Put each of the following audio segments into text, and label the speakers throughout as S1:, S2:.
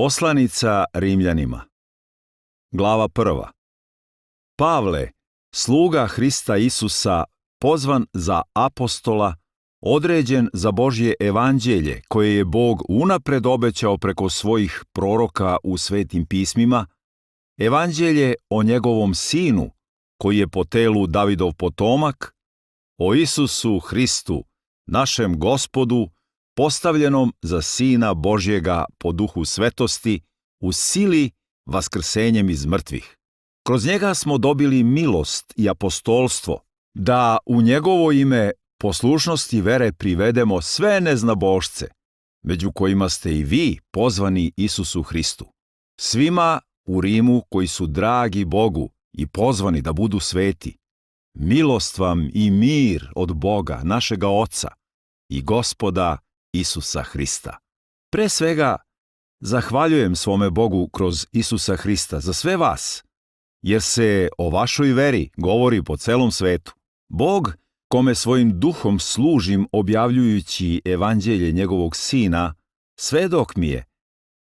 S1: Poslanica Rimljanima. Glava 1. Pavle, sluga Hrista Isusa, pozvan za apostola, određen za Božje evanđelje koje je Bog unapred obećao preko svojih proroka u svetim pismima, evanđelje o njegovom sinu, koji je po telu Davidov potomak, o Isusu Hristu, našem Gospodu, postavljenom za Sina Božjega po duhu svetosti, u sili vaskrsenjem iz mrtvih. Kroz njega smo dobili milost i apostolstvo, da u njegovo ime poslušnosti vere privedemo sve neznabošce, među kojima ste i vi pozvani Isusu Hristu. Svima u Rimu koji su dragi Bogu i pozvani da budu sveti, milost vam i mir od Boga, našega Oca i Gospoda Isusa Hrista. Pre svega, zahvaljujem svome Bogu kroz Isusa Hrista za sve vas, jer se o vašoj veri govori po celom svetu. Bog, kome svojim duhom služim objavljujući evanđelje njegovog Sina, svedok mi je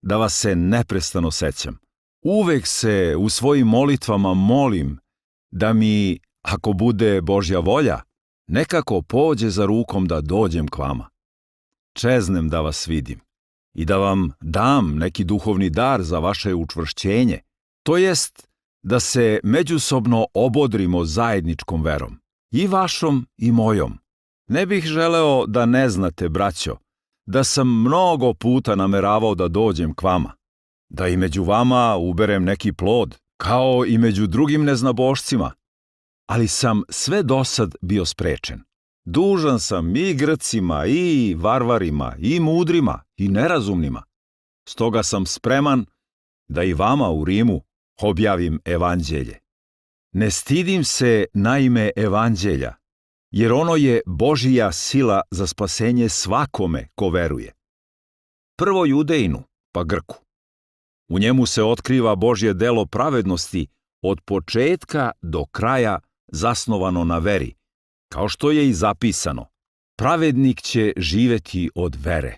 S1: da vas se neprestano sećam. Uvek se u svojim molitvama molim da mi, ako bude Božja volja, nekako pođe za rukom da dođem k vama. Čeznem da vas vidim i da vam dam neki duhovni dar za vaše učvršćenje, to jest da se međusobno obodrimo zajedničkom verom, i vašom i mojom. Ne bih želeo da ne znate, braćo, da sam mnogo puta nameravao da dođem k vama, da i među vama uberem neki plod, kao i među drugim neznabošcima, ali sam sve dosad bio sprečen. Dužan sam i Grcima, i varvarima, i mudrima, i nerazumnima. Stoga sam spreman da i vama u Rimu objavim evanđelje. Ne stidim se naime evanđelja, jer ono je Božija sila za spasenje svakome ko veruje. Prvo Judejinu, pa Grku. U njemu se otkriva Božje delo pravednosti od početka do kraja zasnovano na veri, kao što je i zapisano. Pravednik će živeti od vere.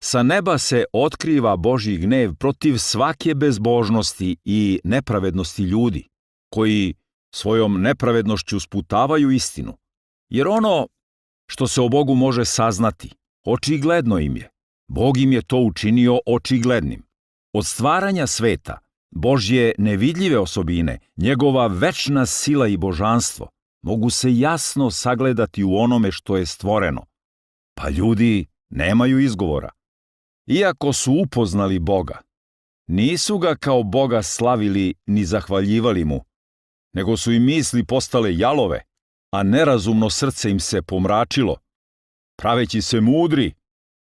S1: Sa neba se otkriva Božji gnev protiv svake bezbožnosti i nepravednosti ljudi, koji svojom nepravednošću sputavaju istinu. Jer ono što se o Bogu može saznati, očigledno im je. Bog im je to učinio očiglednim. Od stvaranja sveta, Božje nevidljive osobine, njegova večna sila i božanstvo, mogu se jasno sagledati u onome što je stvoreno, pa ljudi nemaju izgovora. Iako su upoznali Boga, nisu ga kao Boga slavili ni zahvaljivali mu, nego su im misli postale jalove, a nerazumno srce im se pomračilo. Praveći se mudri,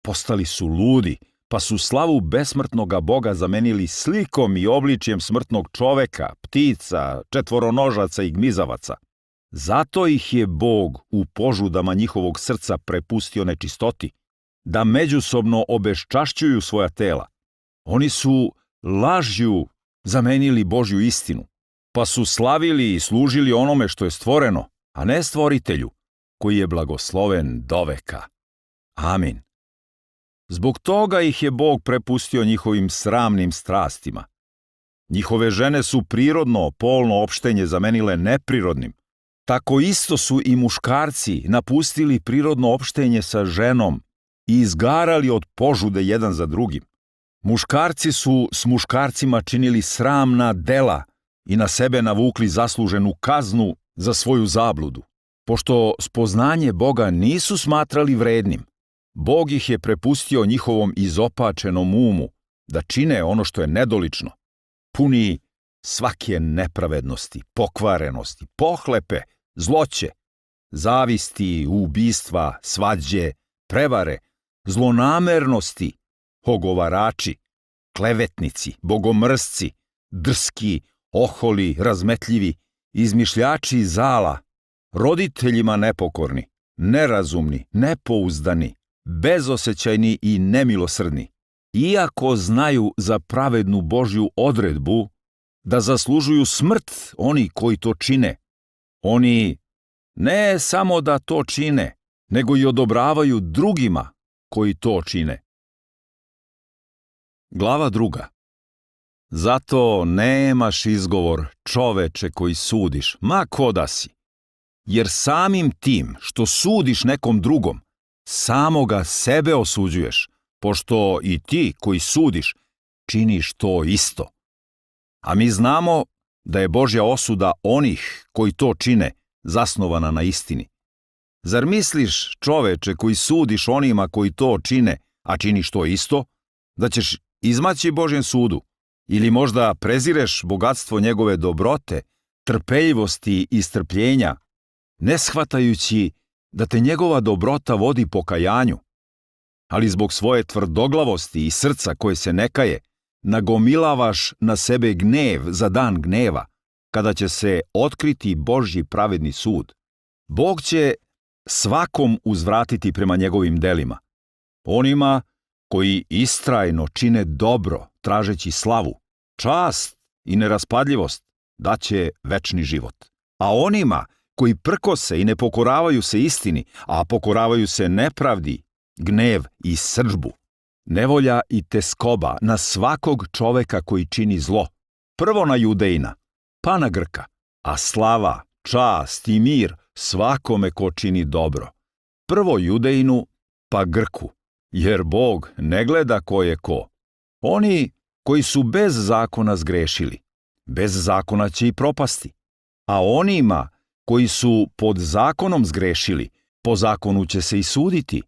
S1: postali su ludi, pa su slavu besmrtnoga Boga zamenili slikom i obličjem smrtnog čoveka, ptica, četvoronožaca i gmizavaca. Zato ih je Bog u požudama njihovog srca prepustio nečistoti, da međusobno obeščašćuju svoja tela. Oni su lažju zamenili Božju istinu, pa su slavili i služili onome što je stvoreno, a ne stvoritelju, koji je blagosloven doveka. Amin. Zbog toga ih je Bog prepustio njihovim sramnim strastima. Njihove žene su prirodno polno opštenje zamenile neprirodnim. Tako isto su i muškarci napustili prirodno opštenje sa ženom i izgarali od požude jedan za drugim. Muškarci su s muškarcima činili sramna dela i na sebe navukli zasluženu kaznu za svoju zabludu. Pošto spoznanje Boga nisu smatrali vrednim, Bog ih je prepustio njihovom izopačenom umu da čine ono što je nedolično, puni svake nepravednosti, pokvarenosti, pohlepe, zloće, zavisti, ubistva, svađe, prevare, zlonamernosti, ogovarači, klevetnici, bogomrsci, drski, oholi, razmetljivi, izmišljači zala, roditeljima nepokorni, nerazumni, nepouzdani, bezosećajni i nemilosrdni, iako znaju za pravednu Božju odredbu da zaslužuju smrt oni koji to čine. Oni ne samo da to čine, nego i odobravaju drugima koji to čine. Glava 2. Zato nemaš izgovor, čoveče koji sudiš, ma ko da si. Jer samim tim što sudiš nekom drugom, samoga sebe osuđuješ, pošto i ti koji sudiš činiš to isto. A mi znamo da je Božja osuda onih koji to čine zasnovana na istini. Zar misliš, čoveče koji sudiš onima koji to čine, a činiš to isto, da ćeš izmaći Božjem sudu? Ili možda prezireš bogatstvo njegove dobrote, trpeljivosti i strpljenja, ne shvatajući da te njegova dobrota vodi pokajanju, ali zbog svoje tvrdoglavosti i srca koje se ne kaje, nagomilavaš na sebe gnev za dan gneva, kada će se otkriti Božji pravedni sud. Bog će svakom uzvratiti prema njegovim delima. Onima koji istrajno čine dobro, tražeći slavu, čast i neraspadljivost, daće večni život. A onima koji prkose i ne pokoravaju se istini, a pokoravaju se nepravdi, gnev i srdžbu, nevolja i teskoba na svakog čoveka koji čini zlo, prvo na Judejina, pa na Grka, a slava, čast i mir svakome ko čini dobro, prvo Judejinu, pa Grku, jer Bog ne gleda ko je ko. Oni koji su bez zakona zgrešili, bez zakona će i propasti, a onima koji su pod zakonom zgrešili, po zakonu će se i suditi,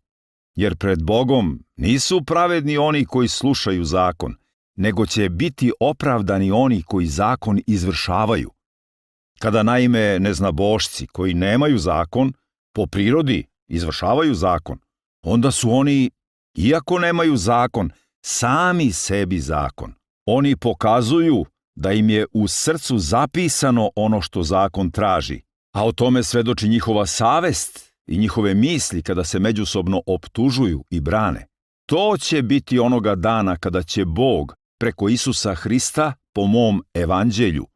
S1: jer pred Bogom nisu pravedni oni koji slušaju zakon, nego će biti opravdani oni koji zakon izvršavaju. Kada naime neznabošci koji nemaju zakon, po prirodi izvršavaju zakon, onda su oni, iako nemaju zakon, sami sebi zakon. Oni pokazuju da im je u srcu zapisano ono što zakon traži, a o tome svedoči njihova savest i njihove misli kada se međusobno optužuju i brane. To će biti onoga dana kada će Bog preko Isusa Hrista po mom evanđelju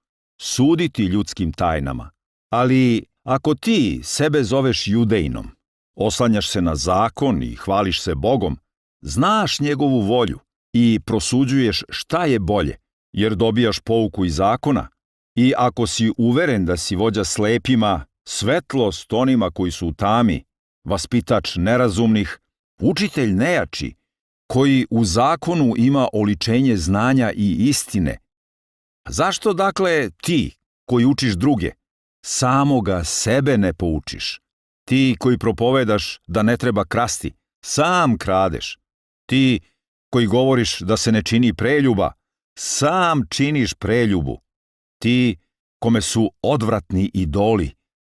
S1: suditi ljudskim tajnama. Ali ako ti sebe zoveš Judejinom, oslanjaš se na zakon i hvališ se Bogom, znaš njegovu volju i prosuđuješ šta je bolje, jer dobijaš pouku iz zakona, i ako si uveren da si vođa slepima, svetlost onima koji su u tami, vaspitač nerazumnih, učitelj nejači, koji u zakonu ima oličenje znanja i istine, zašto dakle ti koji učiš druge, samoga sebe ne poučiš? Ti koji propovedaš da ne treba krasti, sam kradeš. Ti koji govoriš da se ne čini preljuba, sam činiš preljubu. Ti kome su odvratni idoli,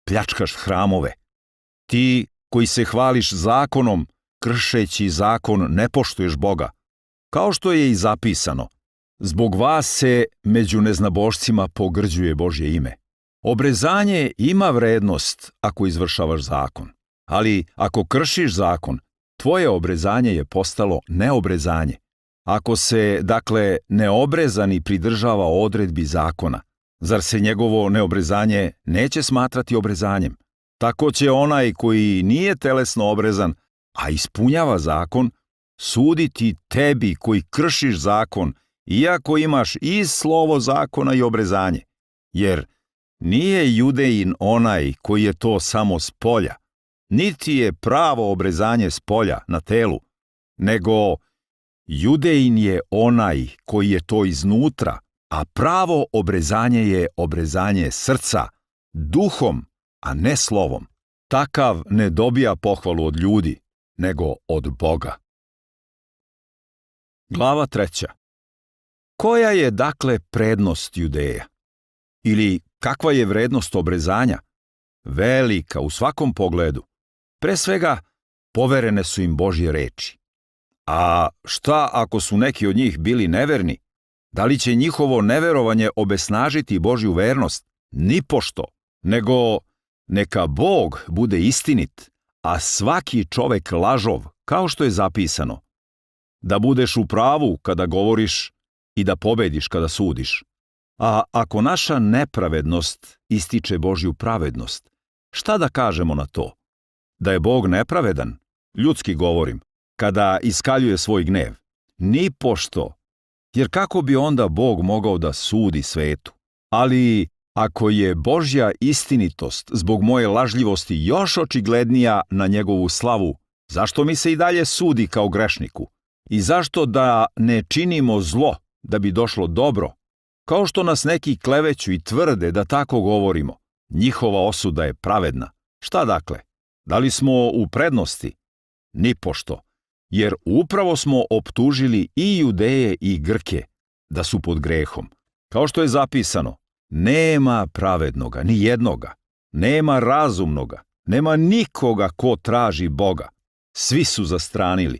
S1: pljačkaš hramove. Ti koji se hvališ zakonom, kršeći zakon ne poštuješ Boga. Kao što je i zapisano, zbog vas se među neznabošcima pogrđuje Božje ime. Obrezanje ima vrednost ako izvršavaš zakon, ali ako kršiš zakon, tvoje obrezanje je postalo neobrezanje. Ako se, dakle, neobrezani pridržava odredbi zakona, zar se njegovo neobrezanje neće smatrati obrezanjem? Tako će onaj koji nije telesno obrezan, a ispunjava zakon, suditi tebi koji kršiš zakon, iako imaš i slovo zakona i obrezanje. Jer nije Judejin onaj koji je to samo s polja, niti je pravo obrezanje s polja na telu, nego Judejin je onaj koji je to iznutra, a pravo obrezanje je obrezanje srca, duhom, a ne slovom. Takav ne dobija pohvalu od ljudi, nego od Boga. Glava 3. Koja je dakle prednost Judeja? Ili kakva je vrednost obrezanja? Velika u svakom pogledu. Pre svega, poverene su im Božje reči. A šta ako su neki od njih bili neverni? Da li će njihovo neverovanje obesnažiti Božju vernost? Nipošto, nego neka Bog bude istinit, a svaki čovek lažov, kao što je zapisano. Da budeš u pravu kada govoriš i da pobediš kada sudiš. A ako naša nepravednost ističe Božju pravednost, šta da kažemo na to? Da je Bog nepravedan, ljudski govorim, kada iskaljuje svoj gnev? Nipošto. Jer kako bi onda Bog mogao da sudi svetu? Ali ako je Božja istinitost zbog moje lažljivosti još očiglednija na njegovu slavu, zašto mi se i dalje sudi kao grešniku? I zašto da ne činimo zlo da bi došlo dobro? Kao što nas neki kleveću i tvrde da tako govorimo, njihova osuda je pravedna. Šta dakle? Da li smo u prednosti? Nipošto, jer upravo smo optužili i Judeje i Grke da su pod grehom. Kao što je zapisano, nema pravednoga, ni jednoga, nema razumnoga, nema nikoga ko traži Boga. Svi su zastranili,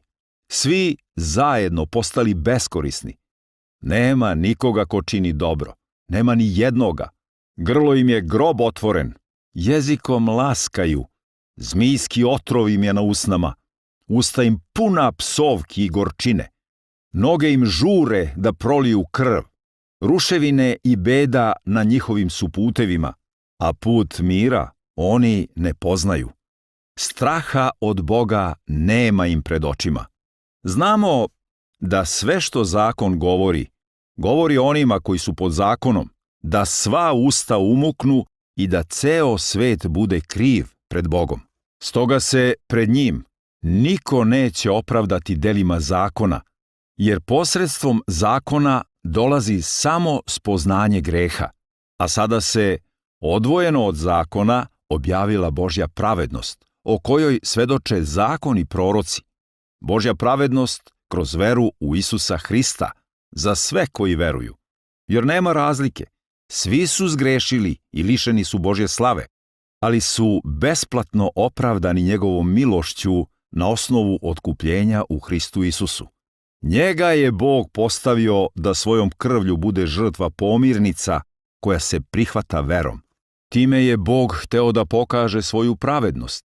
S1: svi zajedno postali beskorisni. Nema nikoga ko čini dobro, nema ni jednoga. Grlo im je grob otvoren, jezikom laskaju, zmijski otrov im je na usnama, usta im puna psovki i gorčine. Noge im žure da proliju krv, ruševine i beda na njihovim su putevima, a put mira oni ne poznaju. Straha od Boga nema im pred očima. Znamo da sve što zakon govori onima koji su pod zakonom, da sva usta umuknu i da ceo svet bude kriv pred Bogom. Stoga se pred njim niko neće opravdati delima zakona, jer posredstvom zakona dolazi samo spoznanje greha, a sada se, odvojeno od zakona, objavila Božja pravednost, o kojoj svedoče zakon i proroci. Božja pravednost kroz veru u Isusa Hrista za sve koji veruju. Jer nema razlike, svi su zgrešili i lišeni su Božje slave, ali su besplatno opravdani njegovom milošću na osnovu otkupljenja u Hristu Isusu. Njega je Bog postavio da svojom krvlju bude žrtva pomirnica koja se prihvata verom. Time je Bog hteo da pokaže svoju pravednost,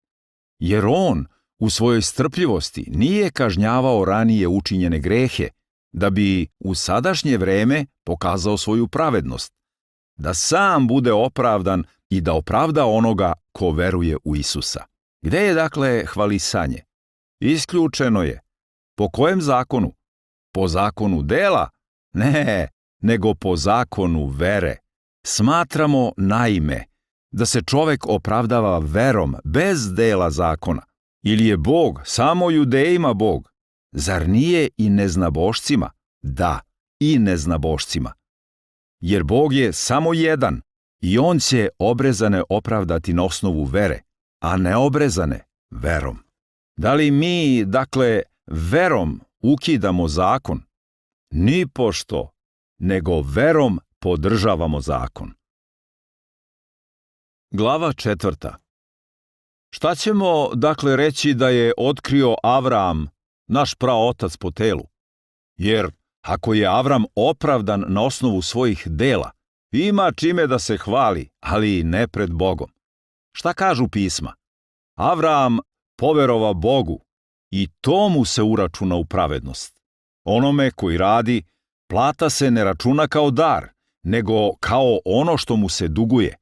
S1: jer on u svojoj strpljivosti nije kažnjavao ranije učinjene grehe, da bi u sadašnje vreme pokazao svoju pravednost, da sam bude opravdan i da opravda onoga ko veruje u Isusa. Gde je dakle hvalisanje? Isključeno je. Po kojem zakonu? Po zakonu dela? Ne, nego po zakonu vere. Smatramo naime da se čovek opravdava verom bez dela zakona. Ili je Bog samo Judejima Bog? Zar nije i neznabošcima? Da, i neznabošcima. Jer Bog je samo jedan i on će obrezane opravdati na osnovu vere, a neobrezane verom. Da li mi, dakle, verom ukidamo zakon? Nipošto, nego verom podržavamo zakon. Glava 4. Šta ćemo, dakle, reći da je otkrio Avram, naš praotac po telu? Jer ako je Avram opravdan na osnovu svojih dela, ima čime da se hvali, ali ne pred Bogom. Šta kažu pisma? Avram poverova Bogu i to mu se uračuna u pravednost. Onome koji radi, plata se ne računa kao dar, nego kao ono što mu se duguje.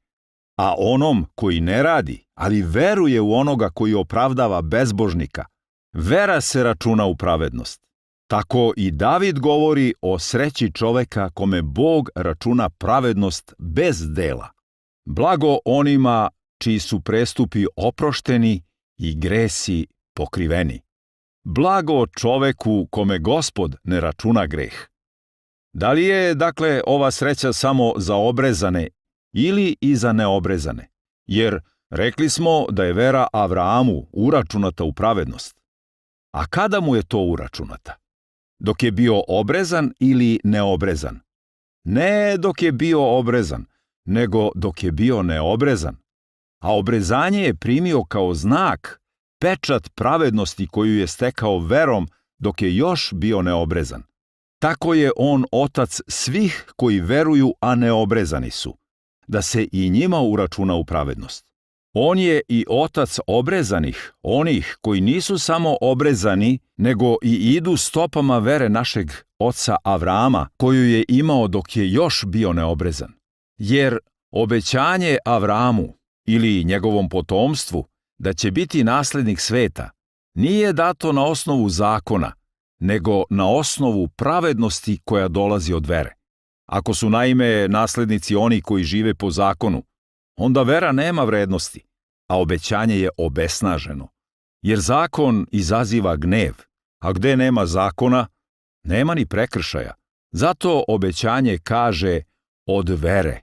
S1: A onom koji ne radi, ali veruje u onoga koji opravdava bezbožnika, vera se računa u pravednost. Tako i David govori o sreći čoveka kome Bog računa pravednost bez dela. Blago onima čiji su prestupi oprošteni i gresi pokriveni. Blago čoveku kome Gospod ne računa greh. Da li je, dakle, ova sreća samo za obrezane ili i za neobrezane? Jer rekli smo da je vera Avramu uračunata u pravednost. A kada mu je to uračunata? Dok je bio obrezan ili neobrezan? Ne dok je bio obrezan, nego dok je bio neobrezan. A obrezanje je primio kao znak, pečat pravednosti koju je stekao verom dok je još bio neobrezan. Tako je on otac svih koji veruju, a neobrezani su, da se i njima uračuna u pravednost. On je i otac obrezanih, onih koji nisu samo obrezani, nego i idu stopama vere našeg oca Avrama, koju je imao dok je još bio neobrezan. Jer obećanje Avramu ili njegovom potomstvu da će biti naslednik sveta nije dato na osnovu zakona, nego na osnovu pravednosti koja dolazi od vere. Ako su naime naslednici oni koji žive po zakonu, onda vera nema vrednosti, a obećanje je obesnaženo. Jer zakon izaziva gnev, a gde nema zakona, nema ni prekršaja. Zato obećanje kaže od vere,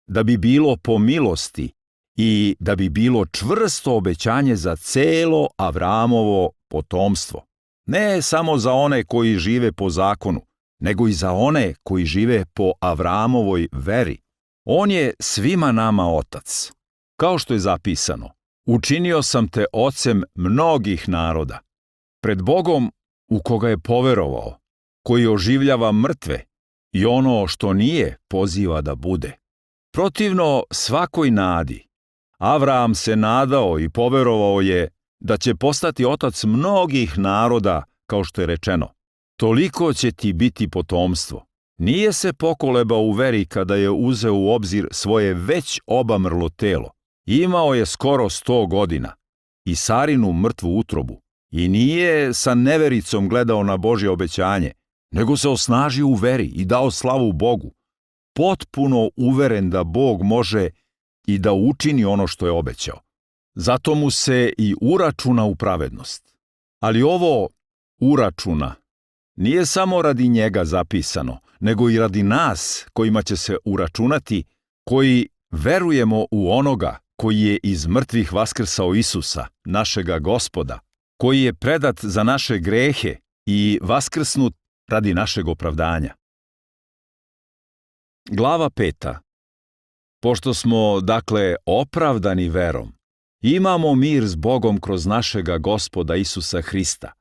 S1: da bi bilo po milosti i da bi bilo čvrsto obećanje za celo Avramovo potomstvo. Ne samo za one koji žive po zakonu, nego i za one koji žive po Avramovoj veri. On je svima nama otac. Kao što je zapisano, učinio sam te ocem mnogih naroda. Pred Bogom u koga je poverovao, koji oživljava mrtve i ono što nije poziva da bude. Protivno svakoj nadi, Avram se nadao i poverovao je da će postati otac mnogih naroda, kao što je rečeno. Toliko će ti biti potomstvo. Nije se pokolebao u veri kada je uzeo u obzir svoje već obamrlo telo. Imao je skoro 100 godina i Sarinu mrtvu utrobu i nije sa nevericom gledao na Božje obećanje, nego se osnažio u veri i dao slavu Bogu, potpuno uveren da Bog može i da učini ono što je obećao. Zato mu se i uračuna u pravednost. Ali ovo uračuna nije samo radi njega zapisano, nego i radi nas kojima će se uračunati, koji verujemo u onoga koji je iz mrtvih vaskrsao Isusa, našega Gospoda, koji je predat za naše grehe i vaskrsnut radi našeg opravdanja. Glava 5. Pošto smo, dakle, opravdani verom, imamo mir s Bogom kroz našega Gospoda Isusa Hrista.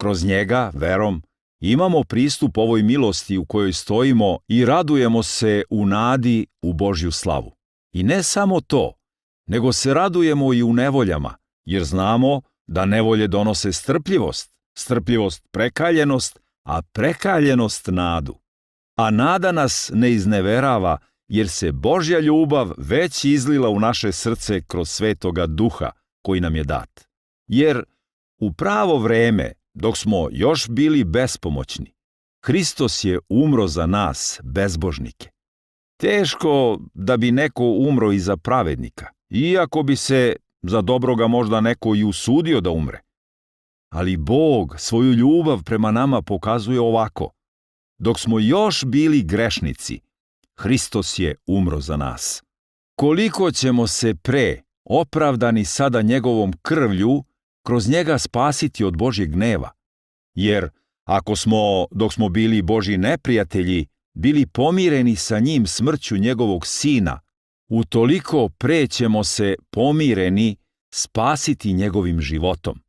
S1: Kroz njega, verom, imamo pristup ovoj milosti u kojoj stojimo i radujemo se u nadi u Božju slavu. I ne samo to, nego se radujemo i u nevoljama, jer znamo da nevolje donose strpljivost, strpljivost prekaljenost, a prekaljenost nadu. A nada nas ne izneverava, jer se Božja ljubav već izlila u naše srce kroz Svetoga Duha koji nam je dat. Jer u pravo vreme, dok smo još bili bespomoćni, Hristos je umro za nas, bezbožnike. Teško da bi neko umro i za pravednika, iako bi se za dobroga možda neko i usudio da umre. Ali Bog svoju ljubav prema nama pokazuje ovako. Dok smo još bili grešnici, Hristos je umro za nas. Koliko ćemo se pre, opravdani sada njegovom krvlju, kroz njega spasiti od Božjeg gneva? Jer ako smo, dok smo bili Božji neprijatelji, bili pomireni sa njim smrću njegovog sina, utoliko pre ćemo se pomireni spasiti njegovim životom.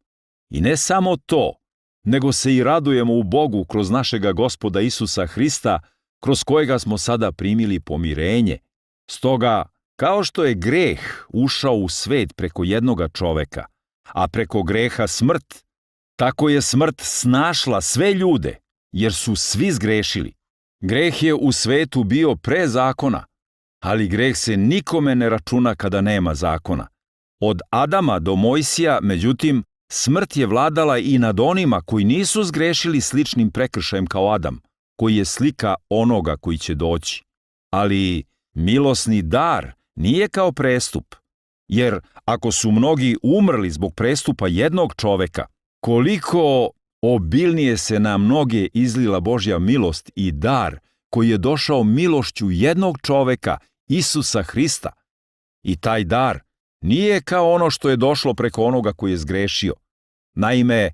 S1: I ne samo to, nego se i radujemo u Bogu kroz našega Gospoda Isusa Hrista, kroz kojega smo sada primili pomirenje. Stoga, kao što je greh ušao u svet preko jednoga čoveka, a preko greha smrt, tako je smrt snašla sve ljude, jer su svi zgrešili. Greh je u svetu bio pre zakona, ali greh se nikome ne računa kada nema zakona. Od Adama do Mojsija, međutim, smrt je vladala i nad onima koji nisu zgrešili sličnim prekršajem kao Adam, koji je slika onoga koji će doći. Ali milosni dar nije kao prestup, jer ako su mnogi umrli zbog prestupa jednog čoveka, koliko obilnije se na mnoge izlila Božja milost i dar koji je došao milošću jednog čoveka, Isusa Hrista. I taj dar nije kao ono što je došlo preko onoga koji je zgrešio. Naime,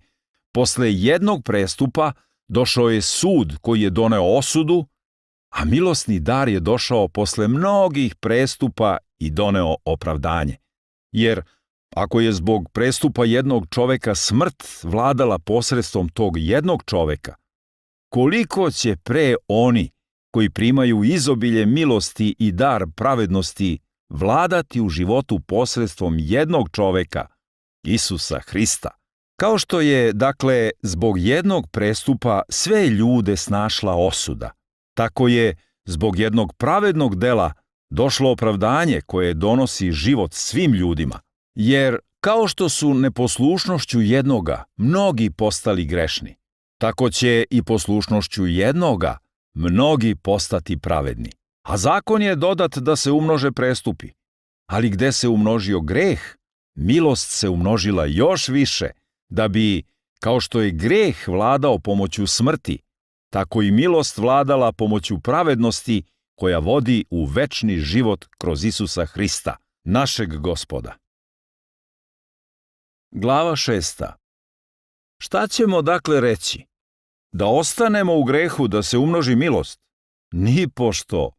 S1: posle jednog prestupa došao je sud koji je doneo osudu, a milosni dar je došao posle mnogih prestupa i doneo opravdanje. Jer ako je zbog prestupa jednog čoveka smrt vladala posredstvom tog jednog čoveka, koliko će pre oni koji primaju izobilje milosti i dar pravednosti vladati u životu posredstvom jednog čoveka, Isusa Hrista. Kao što je, dakle, zbog jednog prestupa sve ljude snašla osuda, tako je zbog jednog pravednog dela došlo opravdanje koje donosi život svim ljudima. Jer kao što su neposlušnošću jednoga mnogi postali grešni, Tako će i poslušnošću jednoga mnogi postati pravedni. A zakon je dodat da se umnože prestupi. Ali gde se umnožio greh, milost se umnožila još više, da bi, kao što je greh vladao pomoću smrti, tako i milost vladala pomoću pravednosti koja vodi u večni život kroz Isusa Hrista, našeg Gospoda. Glava 6. Šta ćemo dakle reći? Da ostanemo u grehu da se umnoži milost? Nipošto.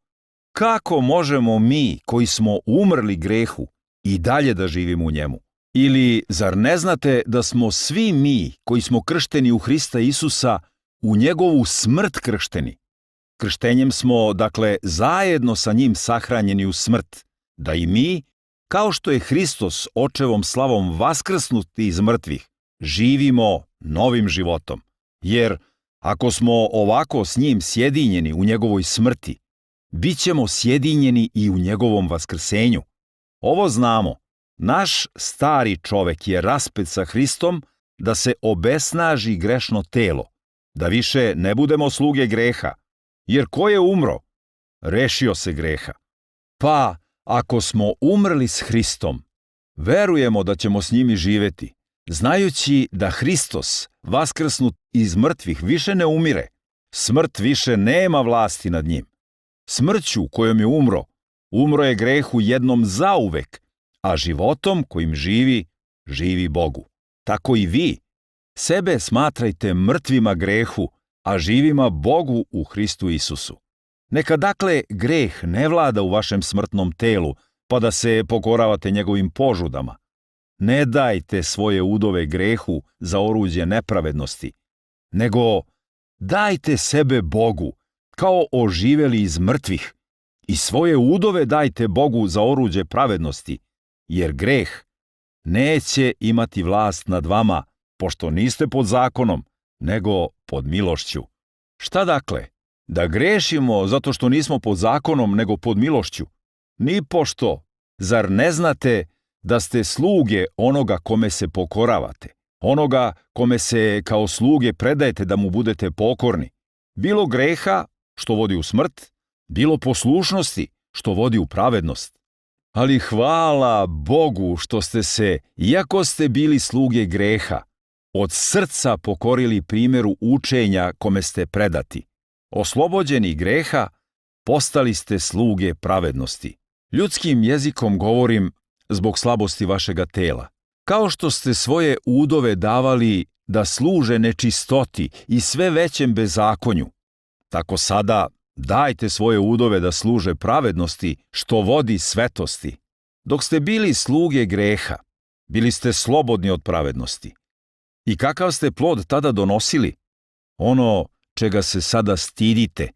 S1: Kako možemo mi, koji smo umrli grehu, i dalje da živimo u njemu? Ili zar ne znate da smo svi mi, koji smo kršteni u Hrista Isusa, u njegovu smrt kršteni? Krštenjem smo, dakle, zajedno sa njim sahranjeni u smrt, da i mi, kao što je Hristos očevom slavom vaskrsnuti iz mrtvih, živimo novim životom. Jer ako smo ovako s njim sjedinjeni u njegovoj smrti, bit ćemo sjedinjeni i u njegovom vaskrsenju. Ovo znamo, naš stari čovek je raspet sa Hristom da se obesnaži grešno telo, da više ne budemo sluge greha, jer ko je umro, rešio se greha. Pa, ako smo umrli s Hristom, verujemo da ćemo s njim i živeti, znajući da Hristos, vaskrsnut iz mrtvih, više ne umire. Smrt više nema vlasti nad njim. Smrću kojom je umro je grehu jednom zauvek, a životom kojim živi, živi Bogu. Tako i vi, sebe smatrajte mrtvima grehu, a živima Bogu u Hristu Isusu. Neka dakle greh ne vlada u vašem smrtnom telu, pa da se pokoravate njegovim požudama. Ne dajte svoje udove grehu za oruđe nepravednosti, nego dajte sebe Bogu, kao oživeli iz mrtvih, i svoje udove dajte Bogu za oruđe pravednosti, jer greh neće imati vlast nad vama, pošto niste pod zakonom, nego pod milošću. Šta dakle? Da grešimo zato što nismo pod zakonom, nego pod milošću? Nipošto. Zar ne znate da ste sluge onoga kome se pokoravate, onoga kome se kao sluge predajete da mu budete pokorni? Bilo greha, što vodi u smrt, bilo poslušnosti, što vodi u pravednost. Ali hvala Bogu što ste se, iako ste bili sluge greha, od srca pokorili primjeru učenja kome ste predati. Oslobođeni greha, postali ste sluge pravednosti. Ljudskim jezikom govorim zbog slabosti vašega tela. Kao što ste svoje udove davali da služe nečistoti i sve većem bezakonju, tako sada dajte svoje udove da služe pravednosti, što vodi svetosti. Dok ste bili sluge greha, bili ste slobodni od pravednosti. I kakav ste plod tada donosili? Ono čega se sada stidite,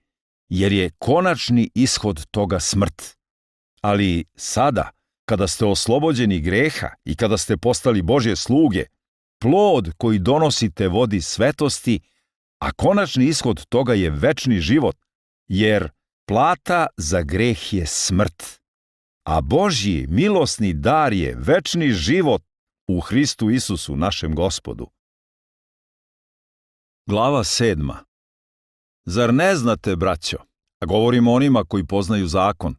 S1: jer je konačni ishod toga smrt. Ali sada, kada ste oslobođeni greha i kada ste postali Božje sluge, plod koji donosite vodi svetosti, a konačni ishod toga je večni život, jer plata za greh je smrt, a Božji milosni dar je večni život u Hristu Isusu, našem Gospodu. Glava 7. Zar ne znate, braćo, a govorimo onima koji poznaju zakon,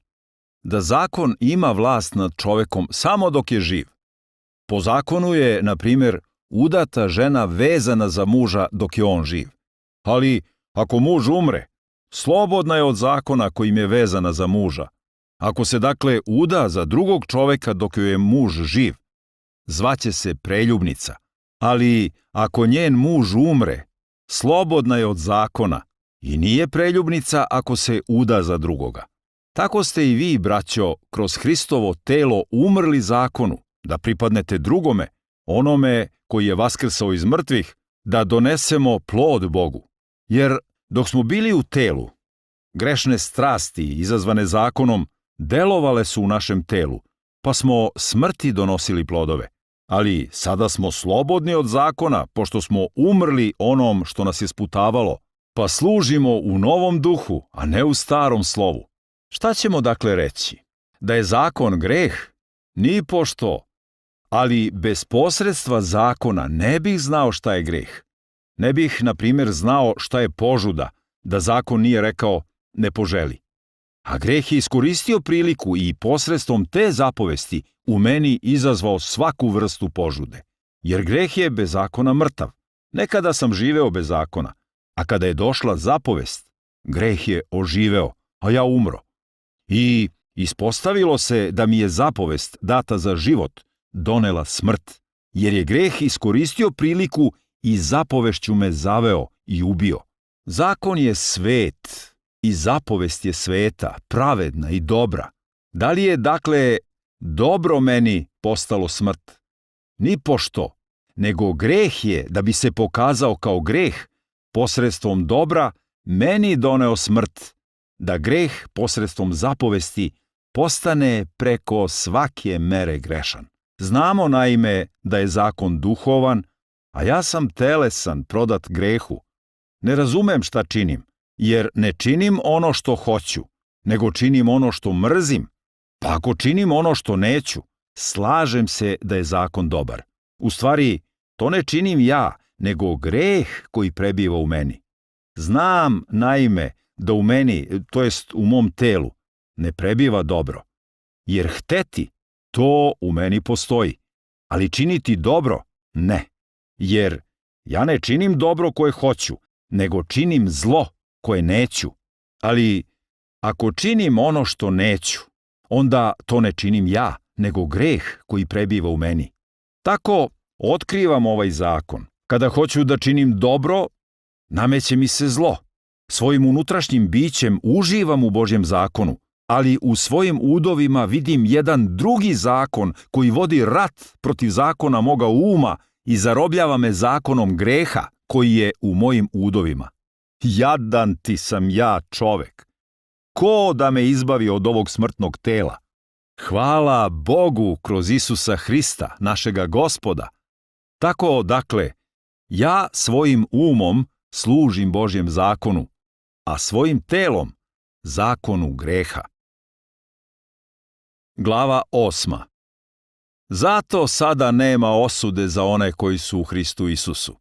S1: da zakon ima vlast nad čovekom samo dok je živ? Po zakonu je, na primjer, udata žena vezana za muža dok je on živ. Ali ako muž umre, slobodna je od zakona kojim je vezana za muža. Ako se dakle uda za drugog čoveka dok joj je muž živ, zvaće se preljubnica. Ali ako njen muž umre, slobodna je od zakona i nije preljubnica ako se uda za drugoga. Tako ste i vi, braćo, kroz Hristovo telo umrli zakonu, da pripadnete drugome, onome koji je vaskrsao iz mrtvih, da donesemo plod Bogu. Jer dok smo bili u telu, grešne strasti izazvane zakonom delovale su u našem telu, pa smo smrti donosili plodove. Ali sada smo slobodni od zakona, pošto smo umrli onom što nas je sputavalo, pa služimo u novom duhu, a ne u starom slovu. Šta ćemo dakle reći? Da je zakon greh? Nipošto. Ali bez posredstva zakona ne bih znao šta je greh. Ne bih, na primjer, znao šta je požuda, da zakon nije rekao ne poželi. A greh je iskoristio priliku i posredstvom te zapovesti u meni izazvao svaku vrstu požude. Jer greh je bez zakona mrtav. Nekada sam živeo bez zakona, a kada je došla zapovest, greh je oživeo, a ja umro. I ispostavilo se da mi je zapovest data za život donela smrt, jer je greh iskoristio priliku i zapovešću me zaveo i ubio. Zakon je svet i zapovest je sveta, pravedna i dobra. Da li je, dakle, dobro meni postalo smrt? Nipošto, nego greh je, da bi se pokazao kao greh, posredstvom dobra meni doneo smrt, da greh posredstvom zapovesti postane preko svake mere grešan. Znamo, naime, da je zakon duhovan, a ja sam telesan, prodat grehu. Ne razumem šta činim, jer ne činim ono što hoću, nego činim ono što mrzim. Pa ako činim ono što neću, slažem se da je zakon dobar. U stvari, to ne činim ja, nego greh koji prebiva u meni. Znam, naime, da u meni, to jest u mom telu, ne prebiva dobro. Jer hteti, to u meni postoji, ali činiti dobro, ne. Jer ja ne činim dobro koje hoću, nego činim zlo koje neću. Ali ako činim ono što neću, onda to ne činim ja, nego greh koji prebiva u meni. Tako otkrivam ovaj zakon. Kada hoću da činim dobro, nameće mi se zlo. Svojim unutrašnjim bićem uživam u Božjem zakonu, ali u svojim udovima vidim jedan drugi zakon koji vodi rat protiv zakona moga uma i zarobljava me zakonom greha koji je u mojim udovima. Jadan ti sam ja, čovek. Ko da me izbavi od ovog smrtnog tela? Hvala Bogu kroz Isusa Hrista, našega Gospoda. Tako, dakle, ja svojim umom služim Božjem zakonu, a svojim telom zakonu greha. Glava 8. Zato sada nema osude za one koji su u Hristu Isusu,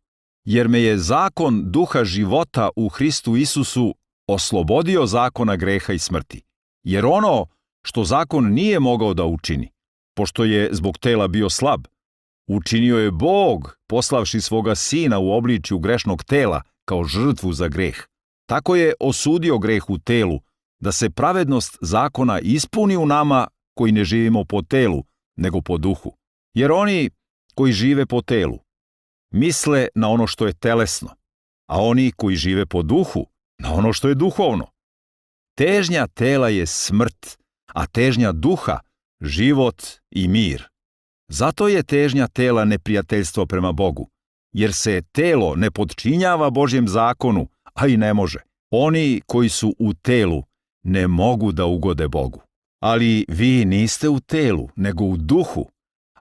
S1: jer me je zakon duha života u Hristu Isusu oslobodio zakona greha i smrti. Jer ono što zakon nije mogao da učini, pošto je zbog tela bio slab, učinio je Bog, poslavši svoga sina u obličju grešnog tela kao žrtvu za greh. Tako je osudio greh u telu, da se pravednost zakona ispuni u nama koji ne živimo po telu, nego po duhu. Jer oni koji žive po telu misle na ono što je telesno, a oni koji žive po duhu na ono što je duhovno. Težnja tela je smrt, a težnja duha život i mir. Zato je težnja tela neprijateljstvo prema Bogu, jer se telo ne podčinjava Božjem zakonu, a i ne može. Oni koji su u telu ne mogu da ugode Bogu. Ali vi niste u telu, nego u duhu,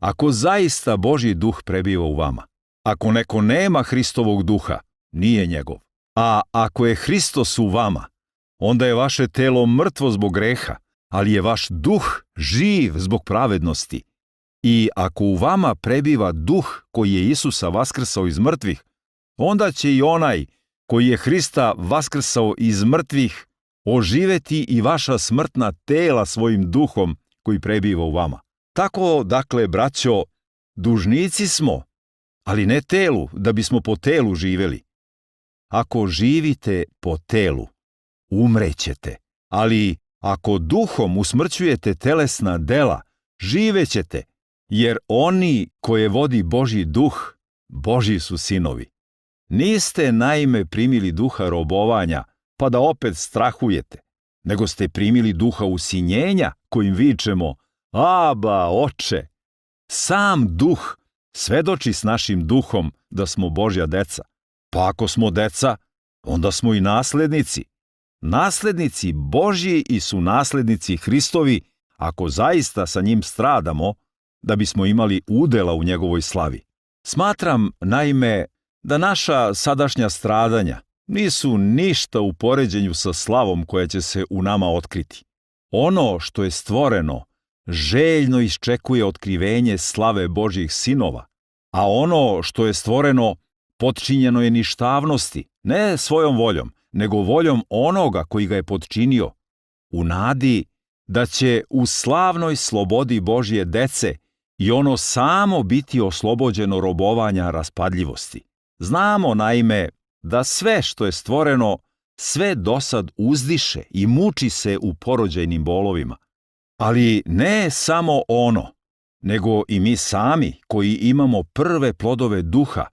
S1: ako zaista Božji duh prebiva u vama. Ako neko nema Hristovog duha, nije njegov. A ako je Hristos u vama, onda je vaše telo mrtvo zbog greha, ali je vaš duh živ zbog pravednosti. I ako u vama prebiva duh koji je Isusa vaskrsao iz mrtvih, onda će i onaj koji je Hrista vaskrsao iz mrtvih oživeti i vaša smrtna tela svojim duhom koji prebiva u vama. Tako, dakle, braćo, dužnici smo, ali ne telu, da bismo po telu živeli. Ako živite po telu, umrećete, ali ako duhom usmrćujete telesna dela, živećete, jer oni koje vodi Božji duh, Božji su sinovi. Niste naime primili duha robovanja, pa da opet strahujete, nego ste primili duha usinjenja, kojim vičemo, Aba, Oče. Sam duh svedoči s našim duhom da smo Božja deca. Pa ako smo deca, onda smo i naslednici. Naslednici Božji i su naslednici Hristovi, ako zaista sa njim stradamo, da bismo imali udela u njegovoj slavi. Smatram, naime, da naša sadašnja stradanja nisu ništa u poređenju sa slavom koja će se u nama otkriti. Ono što je stvoreno željno iščekuje otkrivenje slave Božjih sinova, a ono što je stvoreno potčinjeno je ništavnosti, ne svojom voljom, nego voljom onoga koji ga je potčinio, u nadi da će u slavnoj slobodi Božje dece i ono samo biti oslobođeno robovanja raspadljivosti. Znamo, naime, da sve što je stvoreno, sve dosad uzdiše i muči se u porođajnim bolovima. Ali ne samo ono, nego i mi sami koji imamo prve plodove duha,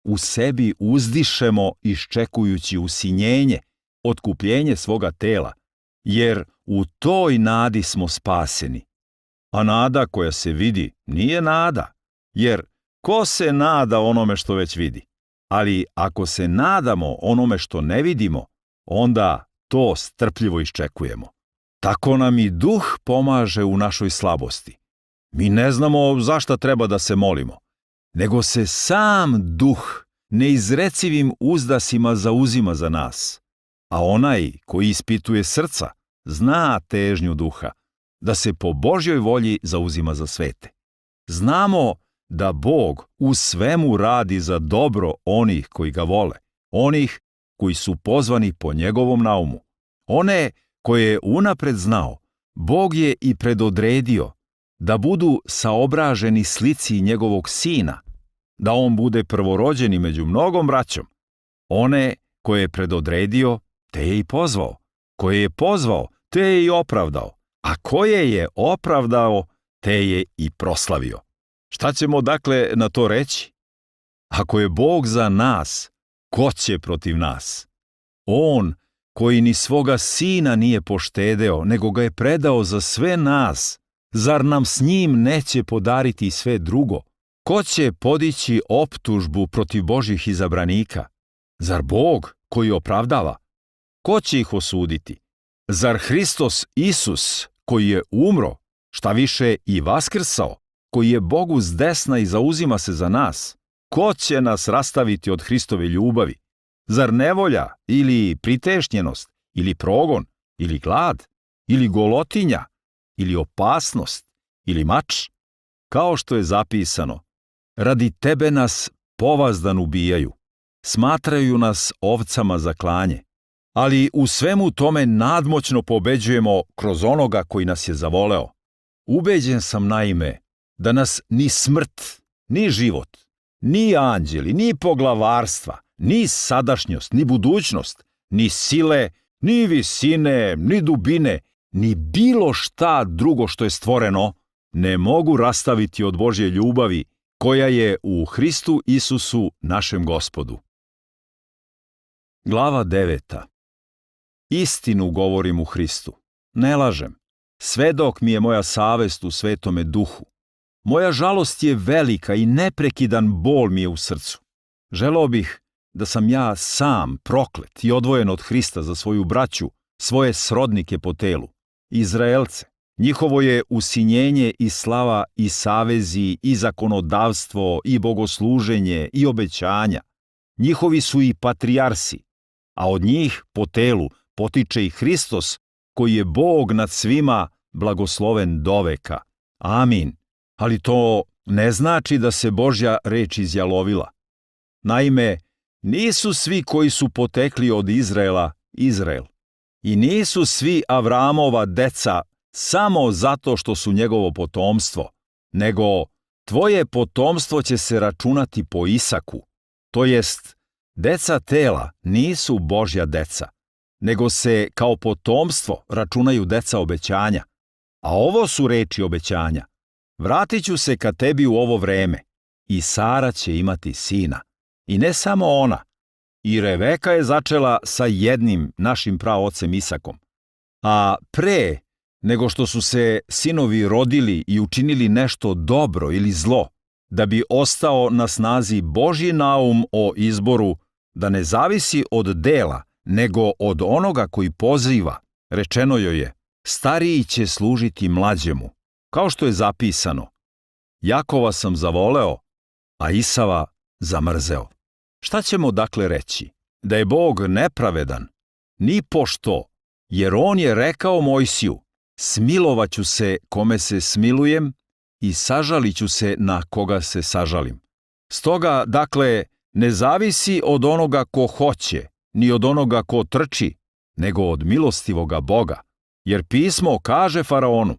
S1: u sebi uzdišemo iščekujući usinjenje, otkupljenje svoga tela, jer u toj nadi smo spaseni. A nada koja se vidi nije nada, jer ko se nada onome što već vidi? Ali ako se nadamo onome što ne vidimo, onda to strpljivo iščekujemo. Tako nam i duh pomaže u našoj slabosti. Mi ne znamo zašta treba da se molimo, nego se sam duh neizrecivim uzdasima zauzima za nas. A onaj koji ispituje srca zna težnju duha, da se po Božjoj volji zauzima za svete. Znamo da Bog u svemu radi za dobro onih koji ga vole, onih koji su pozvani po njegovom naumu. One koje je unapred znao, Bog je i predodredio da budu saobraženi slici njegovog sina, da on bude prvorođeni među mnogom braćom. One koje je predodredio, te je i pozvao. Koje je pozvao, te je i opravdao. A koje je opravdao, te je i proslavio. Šta ćemo dakle na to reći? Ako je Bog za nas, ko će protiv nas? On koji ni svoga sina nije poštedeo, nego ga je predao za sve nas, zar nam s njim neće podariti sve drugo? Ko će podići optužbu protiv Božjih izabranika? Zar Bog koji opravdava? Ko će ih osuditi? Zar Hristos Isus koji je umro, šta više i vaskrsao, koji je Bogu zdesna i zauzima se za nas? Ko će nas rastaviti od Hristove ljubavi? Zar nevolja ili pritešnjenost ili progon ili glad ili golotinja ili opasnost ili mač? Kao što je zapisano, radi tebe nas povazdan ubijaju, smatraju nas ovcama za klanje, ali u svemu tome nadmoćno pobeđujemo kroz onoga koji nas je zavoleo. Ubeđen sam naime da nas ni smrt, ni život, ni anđeli, ni poglavarstva, ni sadašnjost, ni budućnost, ni sile, ni visine, ni dubine, ni bilo šta drugo što je stvoreno, ne mogu rastaviti od Božje ljubavi koja je u Hristu Isusu našem Gospodu. Glava 9. Istinu govorim u Hristu, ne lažem, svedok mi je moja savest u Svetome Duhu. Moja žalost je velika i neprekidan bol mi je u srcu. Želeo bih da sam ja sam proklet i odvojen od Hrista za svoju braću, svoje srodnike po telu, Izraelce. Njihovo je usinjenje i slava i savezi i zakonodavstvo i bogosluženje i obećanja. Njihovi su i patrijarsi, a od njih po telu potiče i Hristos, koji je Bog nad svima blagosloven doveka. Amin. Ali to ne znači da se Božja reč izjalovila. Naime, nisu svi koji su potekli od Izraela Izrael. I nisu svi Avramova deca samo zato što su njegovo potomstvo, nego tvoje potomstvo će se računati po Isaku, to jest deca tela nisu Božja deca, nego se kao potomstvo računaju deca obećanja. A ovo su reči obećanja. Vratit ću se ka tebi u ovo vreme i Sara će imati sina. I ne samo ona, i Reveka je začela sa jednim našim praocem Isakom. A pre nego što su se sinovi rodili i učinili nešto dobro ili zlo, da bi ostao na snazi Božji naum o izboru, da ne zavisi od dela, nego od onoga koji poziva, rečeno joj je, stariji će služiti mlađemu, kao što je zapisano, Jakova sam zavoleo, a Isava zamrzeo. Šta ćemo dakle reći? Da je Bog nepravedan? Ni pošto, jer on je rekao Mojsiju, smilovaću se kome se smilujem i sažalit ću se na koga se sažalim. Stoga, dakle, ne zavisi od onoga ko hoće, ni od onoga ko trči, nego od milostivoga Boga. Jer pismo kaže faraonu: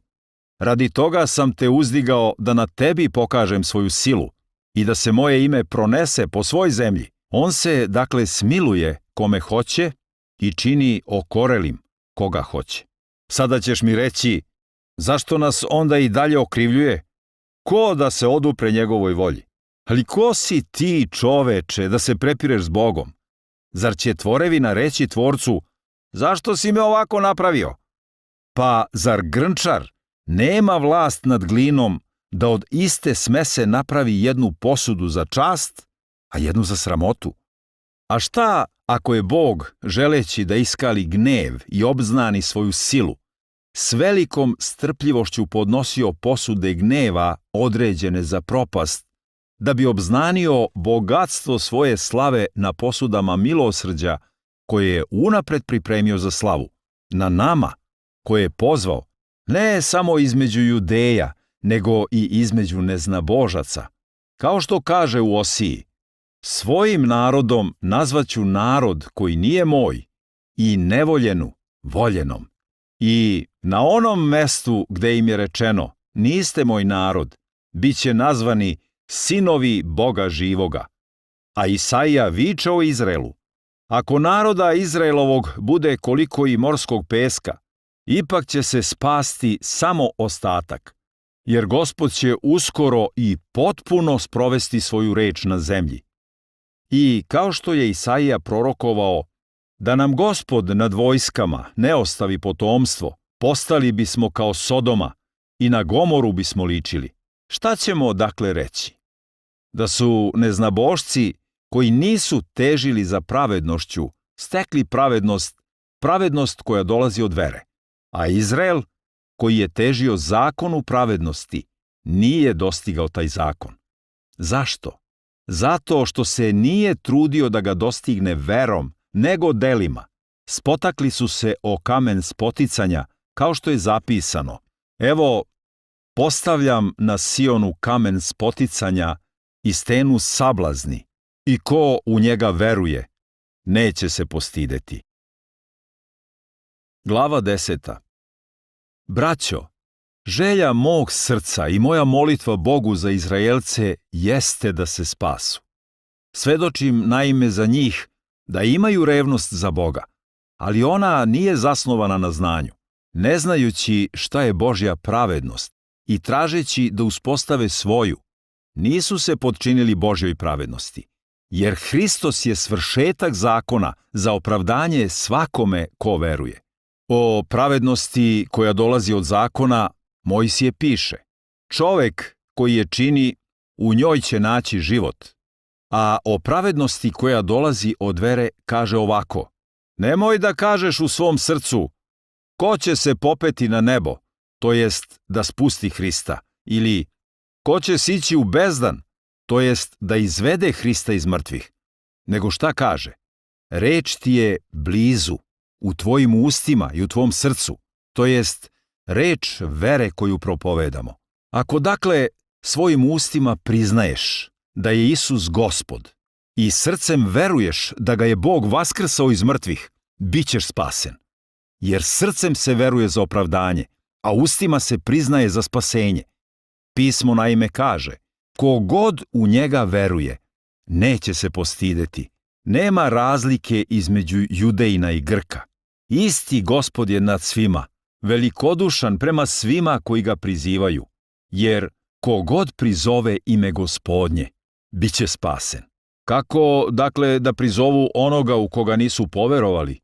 S1: radi toga sam te uzdigao da na tebi pokažem svoju silu i da se moje ime pronese po svoj zemlji. On se, dakle, smiluje kome hoće i čini okorelim koga hoće. Sada ćeš mi reći, zašto nas onda i dalje okrivljuje? Ko da se odupre njegovoj volji? Ali ko si ti, čoveče, da se prepireš s Bogom? Zar će tvorevina reći tvorcu: zašto si me ovako napravio? Pa zar grnčar nema vlast nad glinom da od iste smese napravi jednu posudu za čast, a jednu za sramotu? A šta ako je Bog, želeći da iskali gnev i obznani svoju silu, s velikom strpljivošću podnosio posude gneva određene za propast, da bi obznanio bogatstvo svoje slave na posudama milosrđa koje je unapred pripremio za slavu, na nama koje je pozvao, ne samo između Judeja, nego i između neznabožaca. Kao što kaže u Osiji: svojim narodom nazvaću narod koji nije moj i nevoljenu voljenom. I na onom mestu gde im je rečeno: niste moj narod, bit će nazvani sinovi Boga živoga. A Isaija viče o Izraelu: ako naroda Izraelovog bude koliko i morskog peska, ipak će se spasti samo ostatak, jer Gospod će uskoro i potpuno sprovesti svoju reč na zemlji. I kao što je Isaija prorokovao: da nam Gospod nad vojskama ne ostavi potomstvo, postali bismo kao Sodoma i na Gomoru bismo ličili. Šta ćemo dakle reći? Da su neznabošci koji nisu težili za pravednošću stekli pravednost koja dolazi od vere, a Izrael, koji je težio zakonu pravednosti, nije dostigao taj zakon. Zašto? Zato što se nije trudio da ga dostigne verom, nego delima. Spotakli su se o kamen spoticanja, kao što je zapisano: evo, postavljam na Sionu kamen spoticanja i stenu sablazni, i ko u njega veruje, neće se postideti. Glava 10. Braćo, želja mog srca i moja molitva Bogu za Izraelce jeste da se spasu. Svedočim naime za njih da imaju revnost za Boga, ali ona nije zasnovana na znanju, ne znajući šta je Božja pravednost i tražeći da uspostave svoju, nisu se potčinili Božjoj pravednosti, jer Hristos je svršetak zakona za opravdanje svakome ko veruje. O pravednosti koja dolazi od zakona Mojsije piše: čovek koji je čini, u njoj će naći život. A o pravednosti koja dolazi od vere kaže ovako: nemoj da kažeš u svom srcu: ko će se popeti na nebo, to jest da spusti Hrista, ili ko će sići u bezdan, to jest da izvede Hrista iz mrtvih. Nego šta kaže? Reč ti je blizu, u tvojim ustima i u tvom srcu, to jest reč vere koju propovedamo. Ako dakle svojim ustima priznaješ da je Isus Gospod i srcem veruješ da ga je Bog vaskrsao iz mrtvih, bit ćeš spasen. Jer srcem se veruje za opravdanje, a ustima se priznaje za spasenje. Pismo naime kaže: ko god u njega veruje, neće se postideti. Nema razlike između Judejina i Grka. Isti Gospod je nad svima, velikodušan prema svima koji ga prizivaju, jer ko god prizove ime Gospodnje, bit će spasen. Kako, dakle, da prizovu onoga u koga nisu poverovali?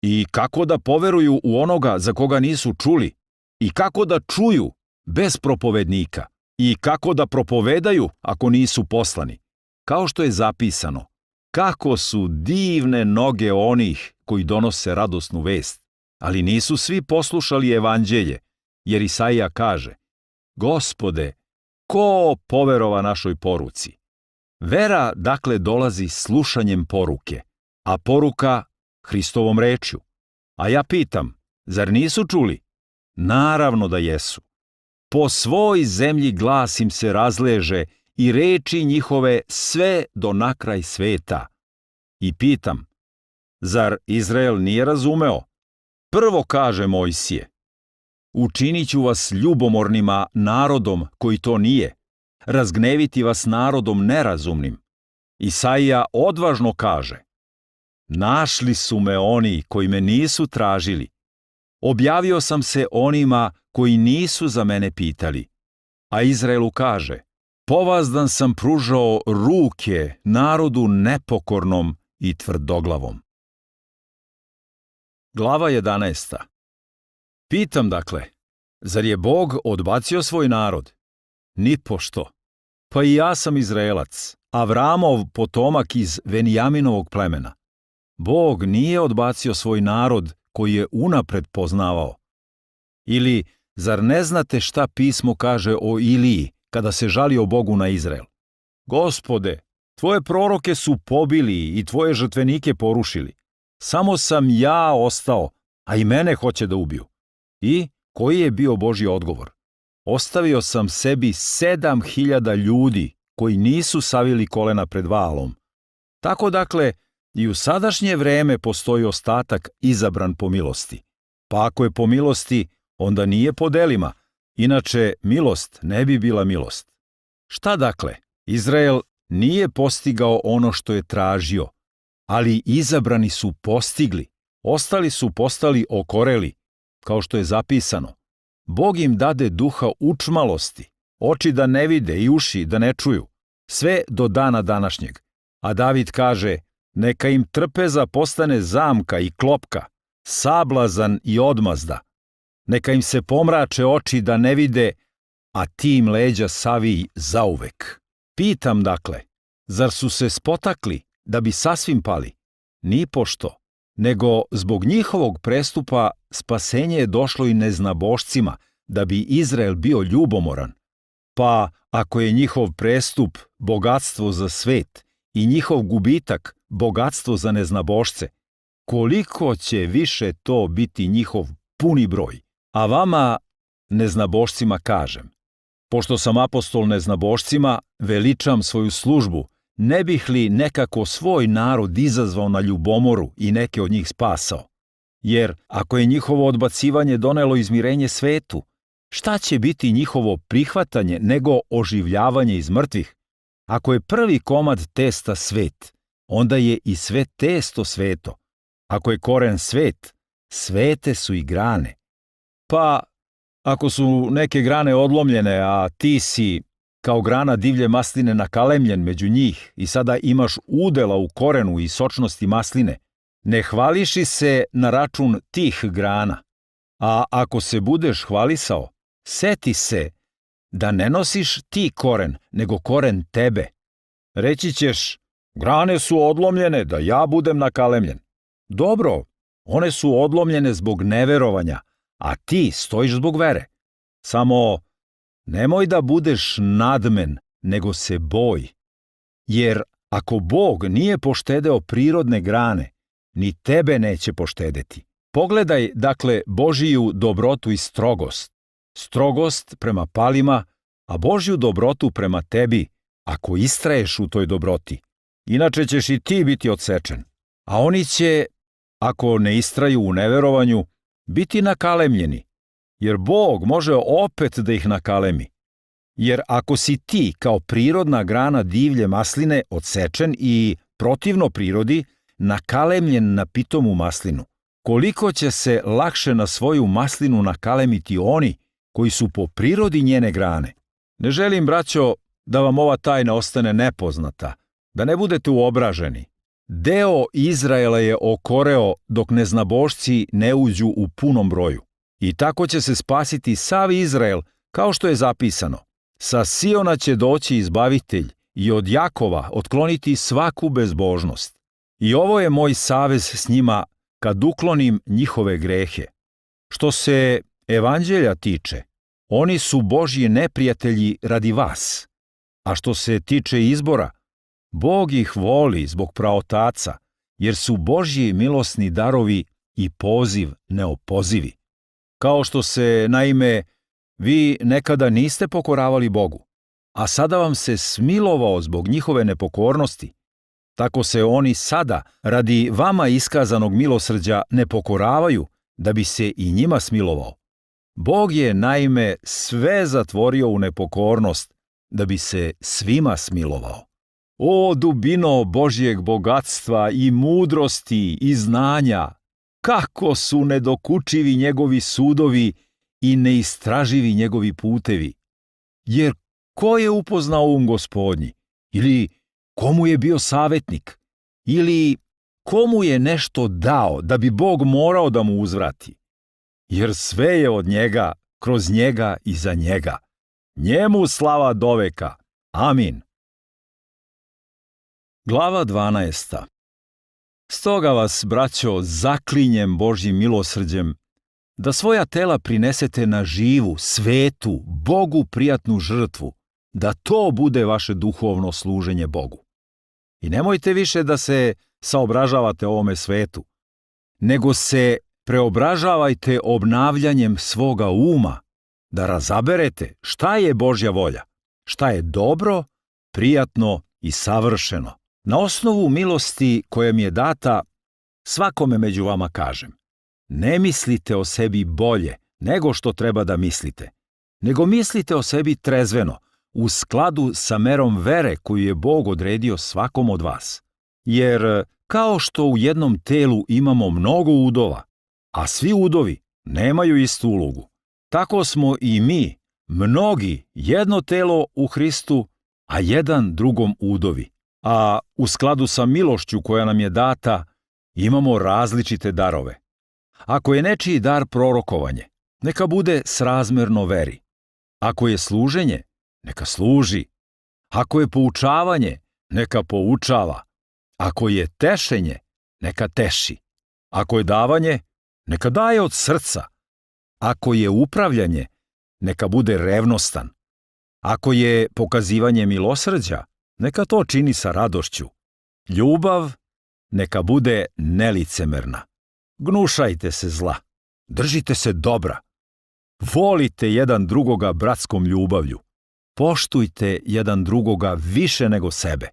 S1: I kako da poveruju u onoga za koga nisu čuli? I kako da čuju bez propovednika? I kako da propovedaju ako nisu poslani? Kao što je zapisano: kako su divne noge onih koji donose radosnu vest, ali nisu svi poslušali evanđelje, jer Isaija kaže: Gospode, ko poverova našoj poruci? Vera, dakle, dolazi slušanjem poruke, a poruka Hristovom rečju. A ja pitam, zar nisu čuli? Naravno da jesu. Po svoj zemlji glas im se razleže i reči njihove sve do nakraj sveta. I pitam, zar Izrael nije razumeo? Prvo kaže Mojsije, učinit ću vas ljubomornima narodom koji to nije, razgneviti vas narodom nerazumnim. Isaija odvažno kaže, našli su me oni koji me nisu tražili. Objavio sam se onima koji nisu za mene pitali. A Izraelu kaže, povazdan sam pružao ruke narodu nepokornom i tvrdoglavom. Glava 11. Pitam dakle, zar je Bog odbacio svoj narod? Nipošto. Pa i ja sam Izraelac, Avramov potomak iz Venijaminovog plemena. Bog nije odbacio svoj narod koji je unapred poznavao. Ili, zar ne znate šta pismo kaže o Iliji kada se žalio Bogu na Izrael? Gospode, tvoje proroke su pobili i tvoje žrtvenike porušili. Samo sam ja ostao, a i mene hoće da ubiju. I koji je bio Božji odgovor? Ostavio sam sebi 7.000 ljudi koji nisu savili kolena pred Vaalom. Tako dakle, i u sadašnje vreme postoji ostatak izabran po milosti. Pa ako je po milosti, onda nije po delima, inače milost ne bi bila milost. Šta dakle? Izrael nije postigao ono što je tražio, ali izabrani su postigli, ostali su postali okoreli, kao što je zapisano. Bog im dade duha učmalosti, oči da ne vide i uši da ne čuju, sve do dana današnjeg. A David kaže, neka im trpeza postane zamka i klopka, sablazan i odmazda. Neka im se pomrače oči da ne vide, a ti im leđa savij zauvek. Pitam dakle, zar su se spotakli da bi sasvim pali? Nipošto, nego zbog njihovog prestupa spasenje je došlo i neznabošcima, da bi Izrael bio ljubomoran. Pa ako je njihov prestup bogatstvo za svet i njihov gubitak bogatstvo za neznabošce, koliko će više to biti njihov puni broj? A vama, neznabošcima, kažem, pošto sam apostol neznabošcima, veličam svoju službu, ne bih li nekako svoj narod izazvao na ljubomoru i neke od njih spasao? Jer ako je njihovo odbacivanje donelo izmirenje svetu, šta će biti njihovo prihvatanje nego oživljavanje iz mrtvih? Ako je prvi komad testa svet, onda je i sve testo sveto. Ako je koren svet, svete su i grane. Pa, ako su neke grane odlomljene, a ti si kao grana divlje masline nakalemljen među njih i sada imaš udela u korenu i sočnosti masline, ne hvališi se na račun tih grana. A ako se budeš hvalisao, seti se da ne nosiš ti koren, nego koren tebe. Reći ćeš, grane su odlomljene da ja budem nakalemljen. Dobro, one su odlomljene zbog neverovanja, a ti stojiš zbog vere. Samo nemoj da budeš nadmen, nego se boj. Jer ako Bog nije poštedeo prirodne grane, ni tebe neće poštedeti. Pogledaj, dakle, Božiju dobrotu i strogost. Strogost prema palima, a Božju dobrotu prema tebi, ako istraješ u toj dobroti. Inače ćeš i ti biti odsečen. A oni će, ako ne istraju u neverovanju, biti nakalemljeni, jer Bog može opet da ih nakalemi. Jer ako si ti kao prirodna grana divlje masline odsečen i protivno prirodi, nakalemljen na pitomu maslinu, koliko će se lakše na svoju maslinu nakalemiti oni koji su po prirodi njene grane. Ne želim, braćo, da vam ova tajna ostane nepoznata, da ne budete uobraženi. Deo Izraela je okoreo dok neznabošci ne uđu u punom broju. I tako će se spasiti sav Izrael, kao što je zapisano. Sa Siona će doći izbavitelj i od Jakova otkloniti svaku bezbožnost. I ovo je moj savez s njima kad uklonim njihove grehe. Što se evanđelja tiče, oni su Božji neprijatelji radi vas. A što se tiče izbora, Bog ih voli zbog praotaca, jer su Božji milosni darovi i poziv neopozivi. Kao što se, naime, vi nekada niste pokoravali Bogu, a sada vam se smilovao zbog njihove nepokornosti. Tako se oni sada, radi vama iskazanog milosrđa, ne pokoravaju, da bi se i njima smilovao. Bog je, naime, sve zatvorio u nepokornost, da bi se svima smilovao. O dubino Božjeg bogatstva i mudrosti i znanja! Kako su nedokučivi njegovi sudovi i neistraživi njegovi putevi! Jer ko je upoznao Gospodnji? Ili komu je bio savjetnik? Ili komu je nešto dao da bi Bog morao da mu uzvrati? Jer sve je od njega, kroz njega i za njega. Njemu slava doveka. Amin. Glava 12. Stoga vas, braćo, zaklinjem Božjim milosrđem, da svoja tela prinesete na živu, svetu, Bogu prijatnu žrtvu, da to bude vaše duhovno služenje Bogu. I nemojte više da se saobražavate ovome svetu, nego se preobražavajte obnavljanjem svoga uma, da razaberete šta je Božja volja, šta je dobro, prijatno i savršeno. Na osnovu milosti koja mi je data, svakome među vama kažem, ne mislite o sebi bolje nego što treba da mislite, nego mislite o sebi trezveno, u skladu sa merom vere koju je Bog odredio svakom od vas. Jer kao što u jednom telu imamo mnogo udova, a svi udovi nemaju istu ulogu, tako smo i mi, mnogi, jedno telo u Hristu, a jedan drugom udovi. A u skladu sa milošću koja nam je data, imamo različite darove. Ako je nečiji dar prorokovanje, neka bude srazmerno veri. Ako je služenje, neka služi. Ako je poučavanje, neka poučava. Ako je tešenje, neka teši. Ako je davanje, neka daje od srca. Ako je upravljanje, neka bude revnostan. Ako je pokazivanje milosrđa, neka to čini sa radošću. Ljubav neka bude nelicemerna. Gnušajte se zla, držite se dobra. Volite jedan drugoga bratskom ljubavlju. Poštujte jedan drugoga više nego sebe.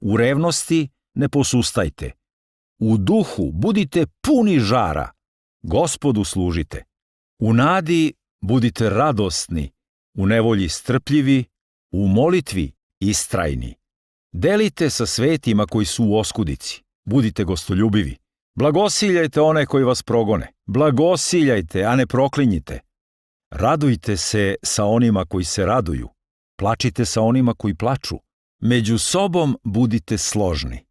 S1: U revnosti ne posustajte. U duhu budite puni žara. Gospodu služite. U nadi budite radosni, u nevolji strpljivi, u molitvi istrajni. Delite sa svetima koji su u oskudici. Budite gostoljubivi. Blagosiljajte one koji vas progone. Blagosiljajte, a ne proklinjite. Radujte se sa onima koji se raduju. Plačite sa onima koji plaču. Među sobom budite složni.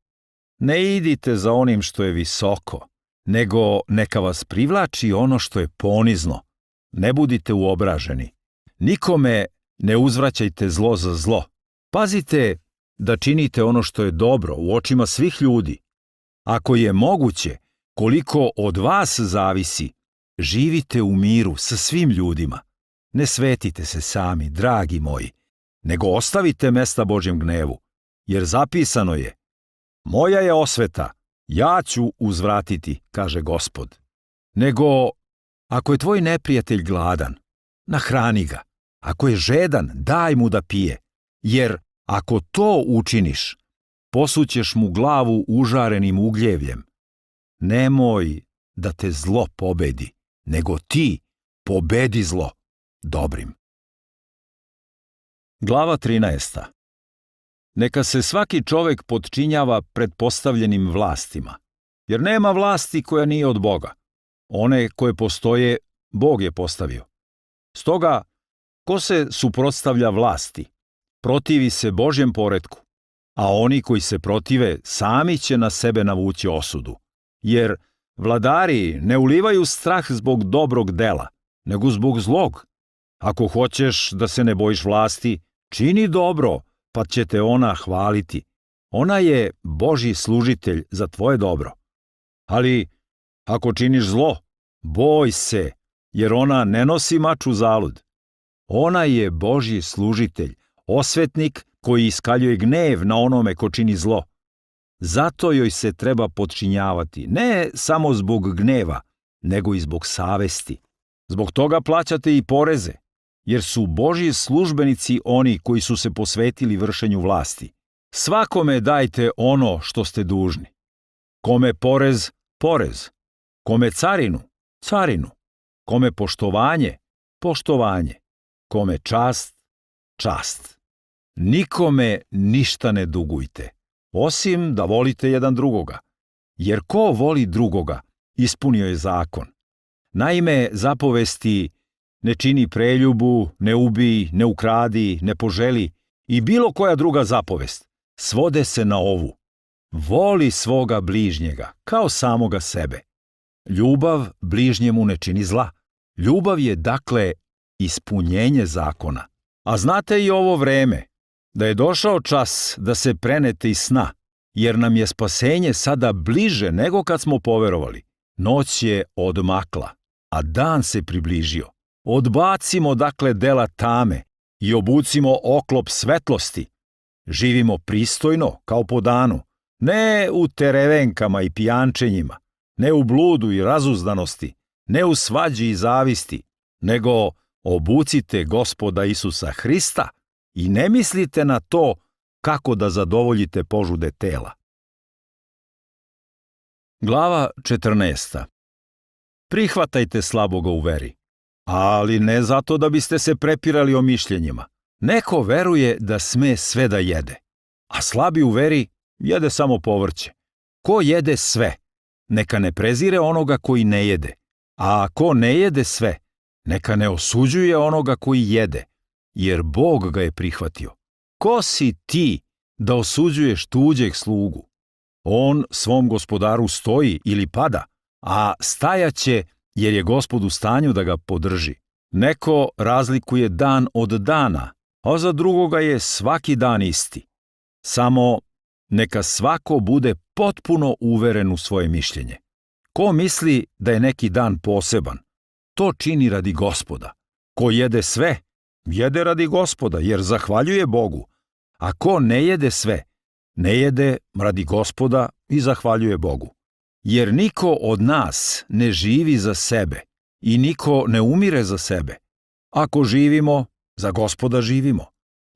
S1: Ne idite za onim što je visoko, nego neka vas privlači ono što je ponizno. Ne budite uobraženi. Nikome ne uzvraćajte zlo za zlo. Pazite da činite ono što je dobro u očima svih ljudi. Ako je moguće, koliko od vas zavisi, živite u miru sa svim ljudima. Ne svetite se sami, dragi moji, nego ostavite mesta Božjem gnevu, jer zapisano je: moja je osveta, ja ću uzvratiti, kaže Gospod. Nego, ako je tvoj neprijatelj gladan, nahrani ga. Ako je žedan, daj mu da pije, jer ako to učiniš, posućeš mu glavu užarenim ugljevljem. Nemoj da te zlo pobedi, nego ti pobedi zlo dobrim. Glava 13. Neka se svaki čovek potčinjava pretpostavljenim vlastima, jer nema vlasti koja nije od Boga. One koje postoje, Bog je postavio. Stoga, ko se suprotstavlja vlasti, protivi se Božjem poretku, a oni koji se protive sami će na sebe navući osudu. Jer vladari ne ulivaju strah zbog dobrog dela, nego zbog zlog. Ako hoćeš da se ne bojiš vlasti, čini dobro, pa će te ona hvaliti. Ona je Božji služitelj za tvoje dobro. Ali ako činiš zlo, boj se, jer ona ne nosi mač uzalud. Ona je Božji služitelj, osvetnik koji iskaljuje gnev na onome ko čini zlo. Zato joj se treba potčinjavati, ne samo zbog gneva, nego i zbog savesti. Zbog toga plaćate i poreze, jer su Božji službenici oni koji su se posvetili vršenju vlasti. Svakome dajte ono što ste dužni. Kome porez, porez. Kome carinu, carinu. Kome poštovanje, poštovanje. Kome čast, čast. Nikome ništa ne dugujte, osim da volite jedan drugoga. Jer ko voli drugoga, ispunio je zakon. Naime, zapovesti ne čini preljubu, ne ubij, ne ukradi, ne poželi i bilo koja druga zapovest svode se na ovu. Voli svoga bližnjega kao samoga sebe. Ljubav bližnjemu ne čini zla. Ljubav je, dakle, ispunjenje zakona. A znate i ovo vreme, da je došao čas da se prenete iz sna, jer nam je spasenje sada bliže nego kad smo poverovali. Noć je odmakla, a dan se približio. Odbacimo, dakle, dela tame i obucimo oklop svetlosti. Živimo pristojno, kao po danu, ne u terevenkama i pijančenjima, ne u bludu i razuzdanosti, ne u svađi i zavisti, nego obucite Gospoda Isusa Hrista i ne mislite na to kako da zadovoljite požude tela. Glava 14. Prihvatajte slaboga u veri, ali ne zato da biste se prepirali o mišljenjima. Neko veruje da sme sve da jede, a slabi u veri jede samo povrće. Ko jede sve, neka ne prezire onoga koji ne jede, a ko ne jede sve, neka ne osuđuje onoga koji jede, jer Bog ga je prihvatio. Ko si ti da osuđuješ tuđeg slugu? On svom gospodaru stoji ili pada, a stajaće jer je Gospod u stanju da ga podrži. Neko razlikuje dan od dana, a za drugoga je svaki dan isti. Samo neka svako bude potpuno uveren u svoje mišljenje. Ko misli da je neki dan poseban, to čini radi Gospoda. Ko jede sve, jede radi Gospoda, jer zahvaljuje Bogu. A ko ne jede sve, ne jede radi Gospoda i zahvaljuje Bogu. Jer niko od nas ne živi za sebe i niko ne umire za sebe. Ako živimo, za Gospoda živimo.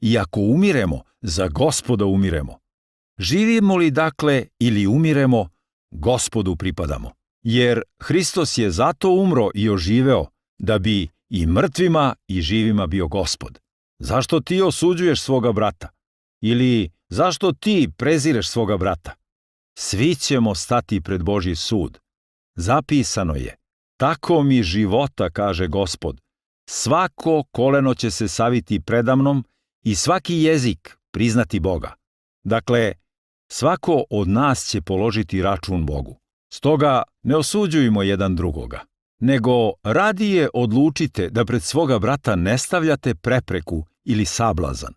S1: I ako umiremo, za Gospoda umiremo. Živimo li dakle ili umiremo, Gospodu pripadamo. Jer Hristos je zato umro i oživeo, da bi i mrtvima i živima bio Gospod. Zašto ti osuđuješ svoga brata? Ili zašto ti prezireš svoga brata? Svi ćemo stati pred Božji sud. Zapisano je, tako mi života, kaže Gospod, svako koleno će se saviti predamnom i svaki jezik priznati Boga. Dakle, svako od nas će položiti račun Bogu. Stoga ne osuđujmo jedan drugoga, nego radije odlučite da pred svoga brata ne stavljate prepreku ili sablazan.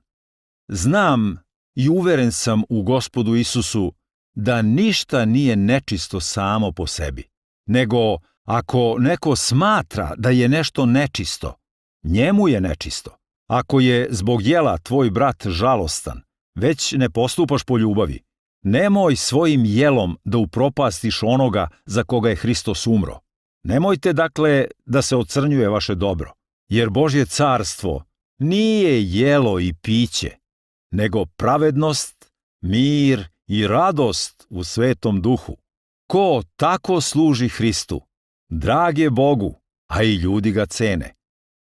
S1: Znam i uveren sam u Gospodu Isusu da ništa nije nečisto samo po sebi, nego ako neko smatra da je nešto nečisto, njemu je nečisto. Ako je zbog jela tvoj brat žalostan, već ne postupaš po ljubavi, nemoj svojim jelom da upropastiš onoga za koga je Hristos umro. Nemojte, dakle, da se ocrnjuje vaše dobro, jer Božje carstvo nije jelo i piće, nego pravednost, mir i radost u Svetom Duhu. Ko tako služi Hristu, drag je Bogu, a i ljudi ga cene.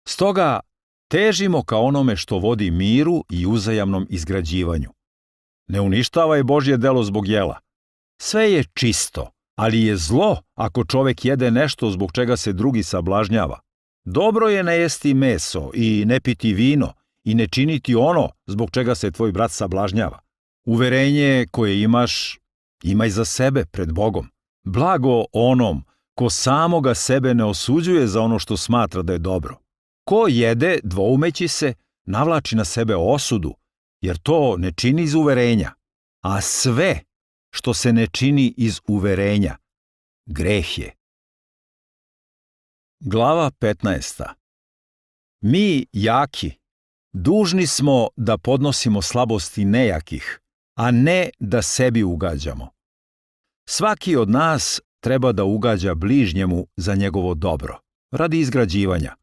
S1: Stoga težimo ka onome što vodi miru i uzajamnom izgrađivanju. Ne uništavaj Božje delo zbog jela. Sve je čisto, ali je zlo ako čovek jede nešto zbog čega se drugi sablažnjava. Dobro je ne jesti meso i ne piti vino i ne činiti ono zbog čega se tvoj brat sablažnjava. Uverenje koje imaš, imaj za sebe pred Bogom. Blago onom ko samoga sebe ne osuđuje za ono što smatra da je dobro. Ko jede, dvoumeći se, navlači na sebe osudu, jer to ne čini iz uverenja, a sve što se ne čini iz uverenja, greh je. Glava 15. Mi, jaki, dužni smo da podnosimo slabosti nejakih, a ne da sebi ugađamo. Svaki od nas treba da ugađa bližnjemu za njegovo dobro, radi izgrađivanja.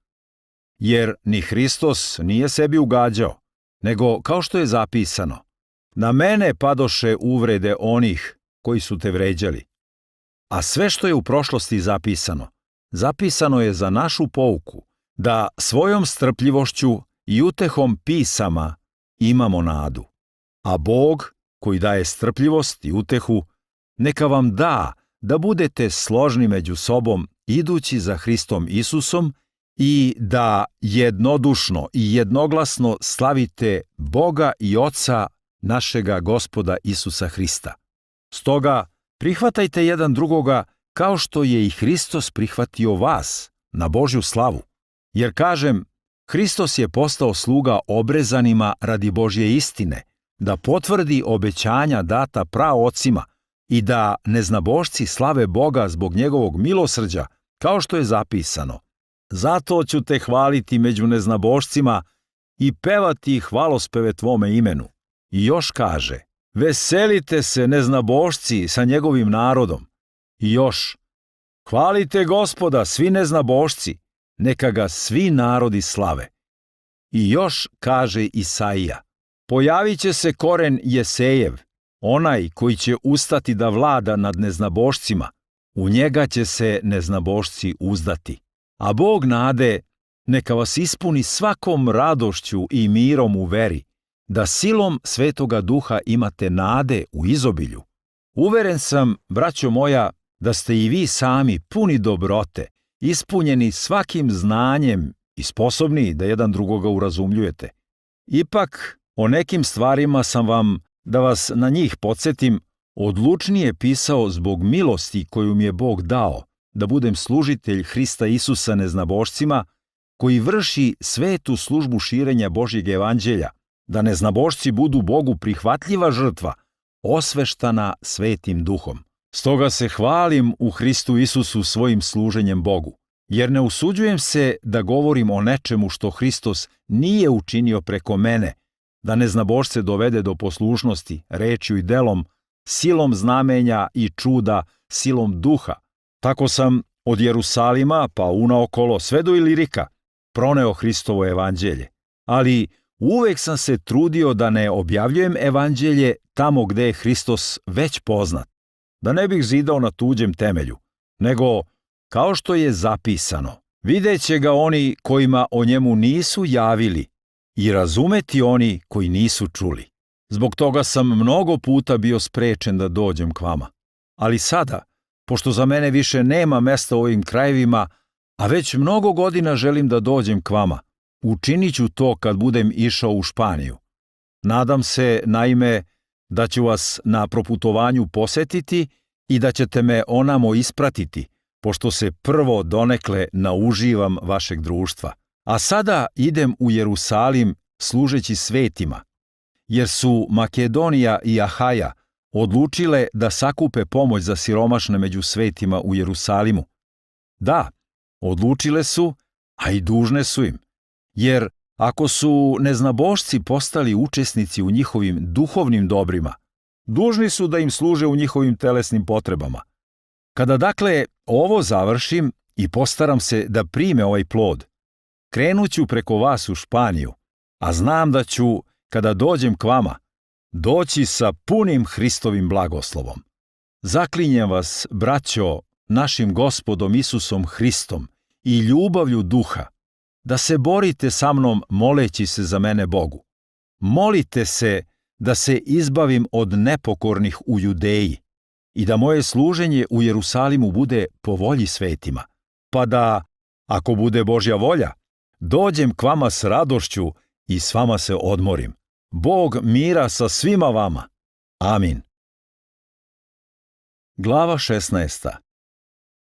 S1: Jer ni Hristos nije sebi ugađao, nego kao što je zapisano, na mene padoše uvrede onih koji su te vređali. A sve što je u prošlosti zapisano, zapisano je za našu pouku, da svojom strpljivošću i utehom pisama imamo nadu. A Bog, koji daje strpljivost i utehu, neka vam da budete složni među sobom idući za Hristom Isusom i da jednodušno i jednoglasno slavite Boga i Oca našega Gospoda Isusa Hrista. Stoga prihvatajte jedan drugoga kao što je i Hristos prihvatio vas na Božju slavu. Jer kažem, Hristos je postao sluga obrezanima radi Božje istine, da potvrdi obećanja data praocima i da neznabošci slave Boga zbog njegovog milosrđa, kao što je zapisano. Zato ću te hvaliti među neznabošcima i pevati hvalospeve tvome imenu. I još kaže, veselite se neznabošci sa njegovim narodom. I još, hvalite Gospoda svi neznabošci, neka ga svi narodi slave. I još kaže Isaija, pojavit će se koren Jesejev, onaj koji će ustati da vlada nad neznabošcima, u njega će se neznabošci uzdati. A Bog nade neka vas ispuni svakom radošću i mirom u veri, da silom Svetoga Duha imate nade u izobilju. Uveren sam, braćo moja, da ste i vi sami puni dobrote, ispunjeni svakim znanjem i sposobni da jedan drugoga urazumljujete. Ipak, o nekim stvarima sam vam, da vas na njih podsjetim, odlučnije pisao zbog milosti koju mi je Bog dao, da budem služitelj Hrista Isusa neznabošcima, koji vrši svetu službu širenja Božjeg evanđelja, da neznabošci budu Bogu prihvatljiva žrtva, osveštana Svetim Duhom. Stoga se hvalim u Hristu Isusu svojim služenjem Bogu, jer ne usuđujem se da govorim o nečemu što Hristos nije učinio preko mene, da neznabošce dovede do poslušnosti, rečju i delom, silom znamenja i čuda, silom duha. Tako sam od Jerusalima pa unaokolo sve do Ilirika proneo Hristovo evanđelje, ali uvek sam se trudio da ne objavljujem evanđelje tamo gde je Hristos već poznat, da ne bih zidao na tuđem temelju, nego, kao što je zapisano, videće ga oni kojima o njemu nisu javili i razumeti oni koji nisu čuli. Zbog toga sam mnogo puta bio sprečen da dođem k vama. Ali sada, pošto za mene više nema mesta u ovim krajevima, a već mnogo godina želim da dođem k vama, učinit ću to kad budem išao u Španiju. Nadam se, naime, da ću vas na proputovanju posetiti i da ćete me onamo ispratiti, pošto se prvo donekle nauživam vašeg društva. A sada idem u Jerusalim služeći svetima, jer su Makedonija i Ahaja odlučile da sakupe pomoć za siromašne među svetima u Jerusalimu. Da, odlučile su, a i dužne su im, jer ako su neznabošci postali učesnici u njihovim duhovnim dobrima, dužni su da im služe u njihovim telesnim potrebama. Kada dakle ovo završim i postaram se da prime ovaj plod, krenuću preko vas u Španiju, a znam da ću, kada dođem k vama, doći sa punim Hristovim blagoslovom. Zaklinjem vas, braćo, našim Gospodom Isusom Hristom i ljubavlju Duha, da se borite sa mnom moleći se za mene Bogu. Molite se da se izbavim od nepokornih u Judeji i da moje služenje u Jerusalimu bude po volji svetima, pa da, ako bude Božja volja, dođem k vama s radošću i s vama se odmorim. Bog mira sa svima vama. Amin. Glava 16.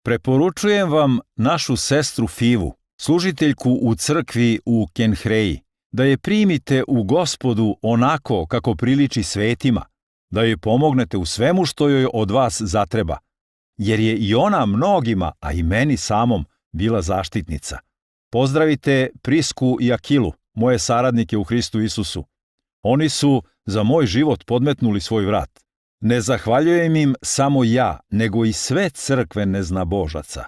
S1: Preporučujem vam našu sestru Fivu, služiteljku u crkvi u Kenhreji, da je primite u Gospodu onako kako priliči svetima, da joj pomognete u svemu što joj od vas zatreba, jer je i ona mnogima, a i meni samom, bila zaštitnica. Pozdravite Prisku i Akilu, moje saradnike u Hristu Isusu. Oni su za moj život podmetnuli svoj vrat. Ne zahvaljujem im samo ja, nego i sve crkve neznabožaca.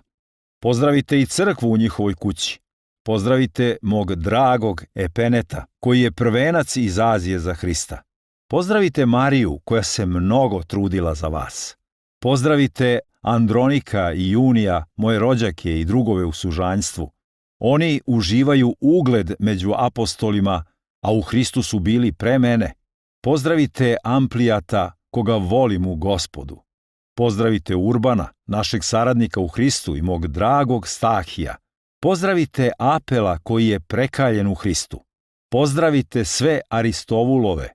S1: Pozdravite i crkvu u njihovoj kući. Pozdravite mog dragog Epeneta, koji je prvenac iz Azije za Hrista. Pozdravite Mariju, koja se mnogo trudila za vas. Pozdravite Andronika i Junija, moje rođake i drugove u sužanjstvu. Oni uživaju ugled među apostolima, a u Hristu su bili pre mene. Pozdravite Amplijata, koga volim u Gospodu. Pozdravite Urbana, našeg saradnika u Hristu i mog dragog Stahija. Pozdravite Apela, koji je prekaljen u Hristu. Pozdravite sve Aristovulove.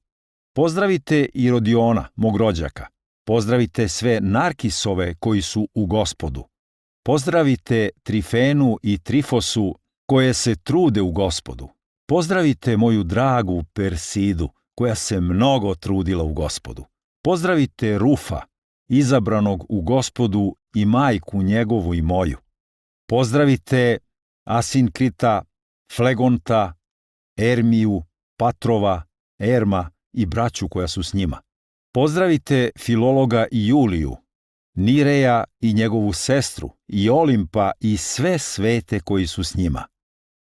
S1: Pozdravite Irodiona, mog rođaka. Pozdravite sve Narkisove koji su u Gospodu. Pozdravite Trifenu i Trifosu, koje se trude u Gospodu. Pozdravite moju dragu Persidu, koja se mnogo trudila u Gospodu. Pozdravite Rufa, izabranog u Gospodu, i majku njegovu i moju. Pozdravite Asinkrita, Flegonta, Ermiju, Patrova, Erma i braću koja su s njima. Pozdravite Filologa i Juliju, Nireja i njegovu sestru, i Olimpa i sve svete koji su s njima.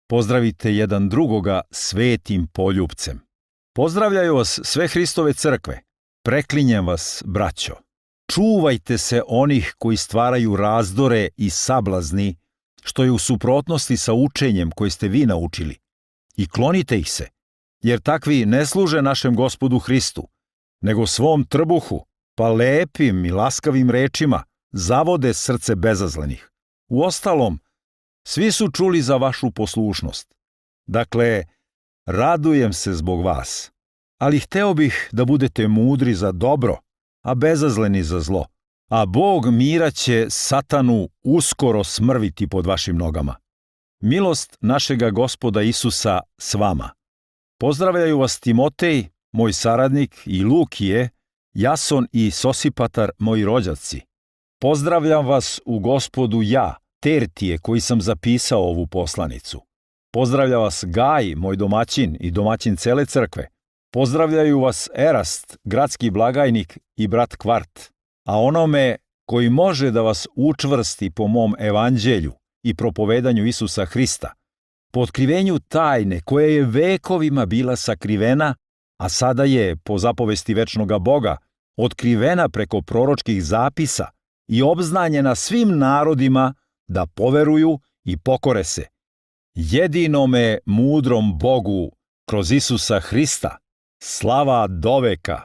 S1: Pozdravite jedan drugoga svetim poljupcem. Pozdravljaju vas sve Hristove crkve. Preklinjem vas, braćo. Čuvajte se onih koji stvaraju razdore i sablazni, što je u suprotnosti sa učenjem koje ste vi naučili. I klonite ih se, jer takvi ne služe našem Gospodu Hristu, nego svom trbuhu, pa lepim i laskavim rečima zavode srce bezazlenih. Uostalom, svi su čuli za vašu poslušnost. Dakle, radujem se zbog vas, ali hteo bih da budete mudri za dobro, a bezazleni za zlo, a Bog mira će Satanu uskoro smrviti pod vašim nogama. Milost našega Gospoda Isusa s vama. Pozdravljaju vas Timotej, moj saradnik, i Lukije, Jason i Sosipatar, moji rođaci. Pozdravljam vas u Gospodu ja, Tertije, koji sam zapisao ovu poslanicu. Pozdravlja vas Gaj, moj domaćin i domaćin cele crkve. Pozdravljaju vas Erast, gradski blagajnik, i brat Kvart. A onome koji može da vas učvrsti po mom evanđelju i propovedanju Isusa Hrista, po otkrivenju tajne koja je vekovima bila sakrivena, a sada je, po zapovesti večnoga Boga, otkrivena preko proročkih zapisa i obznanjena svim narodima da poveruju i pokore se jedinome mudrom Bogu kroz Isusa Hrista. Slava doveka.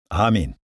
S1: Amin.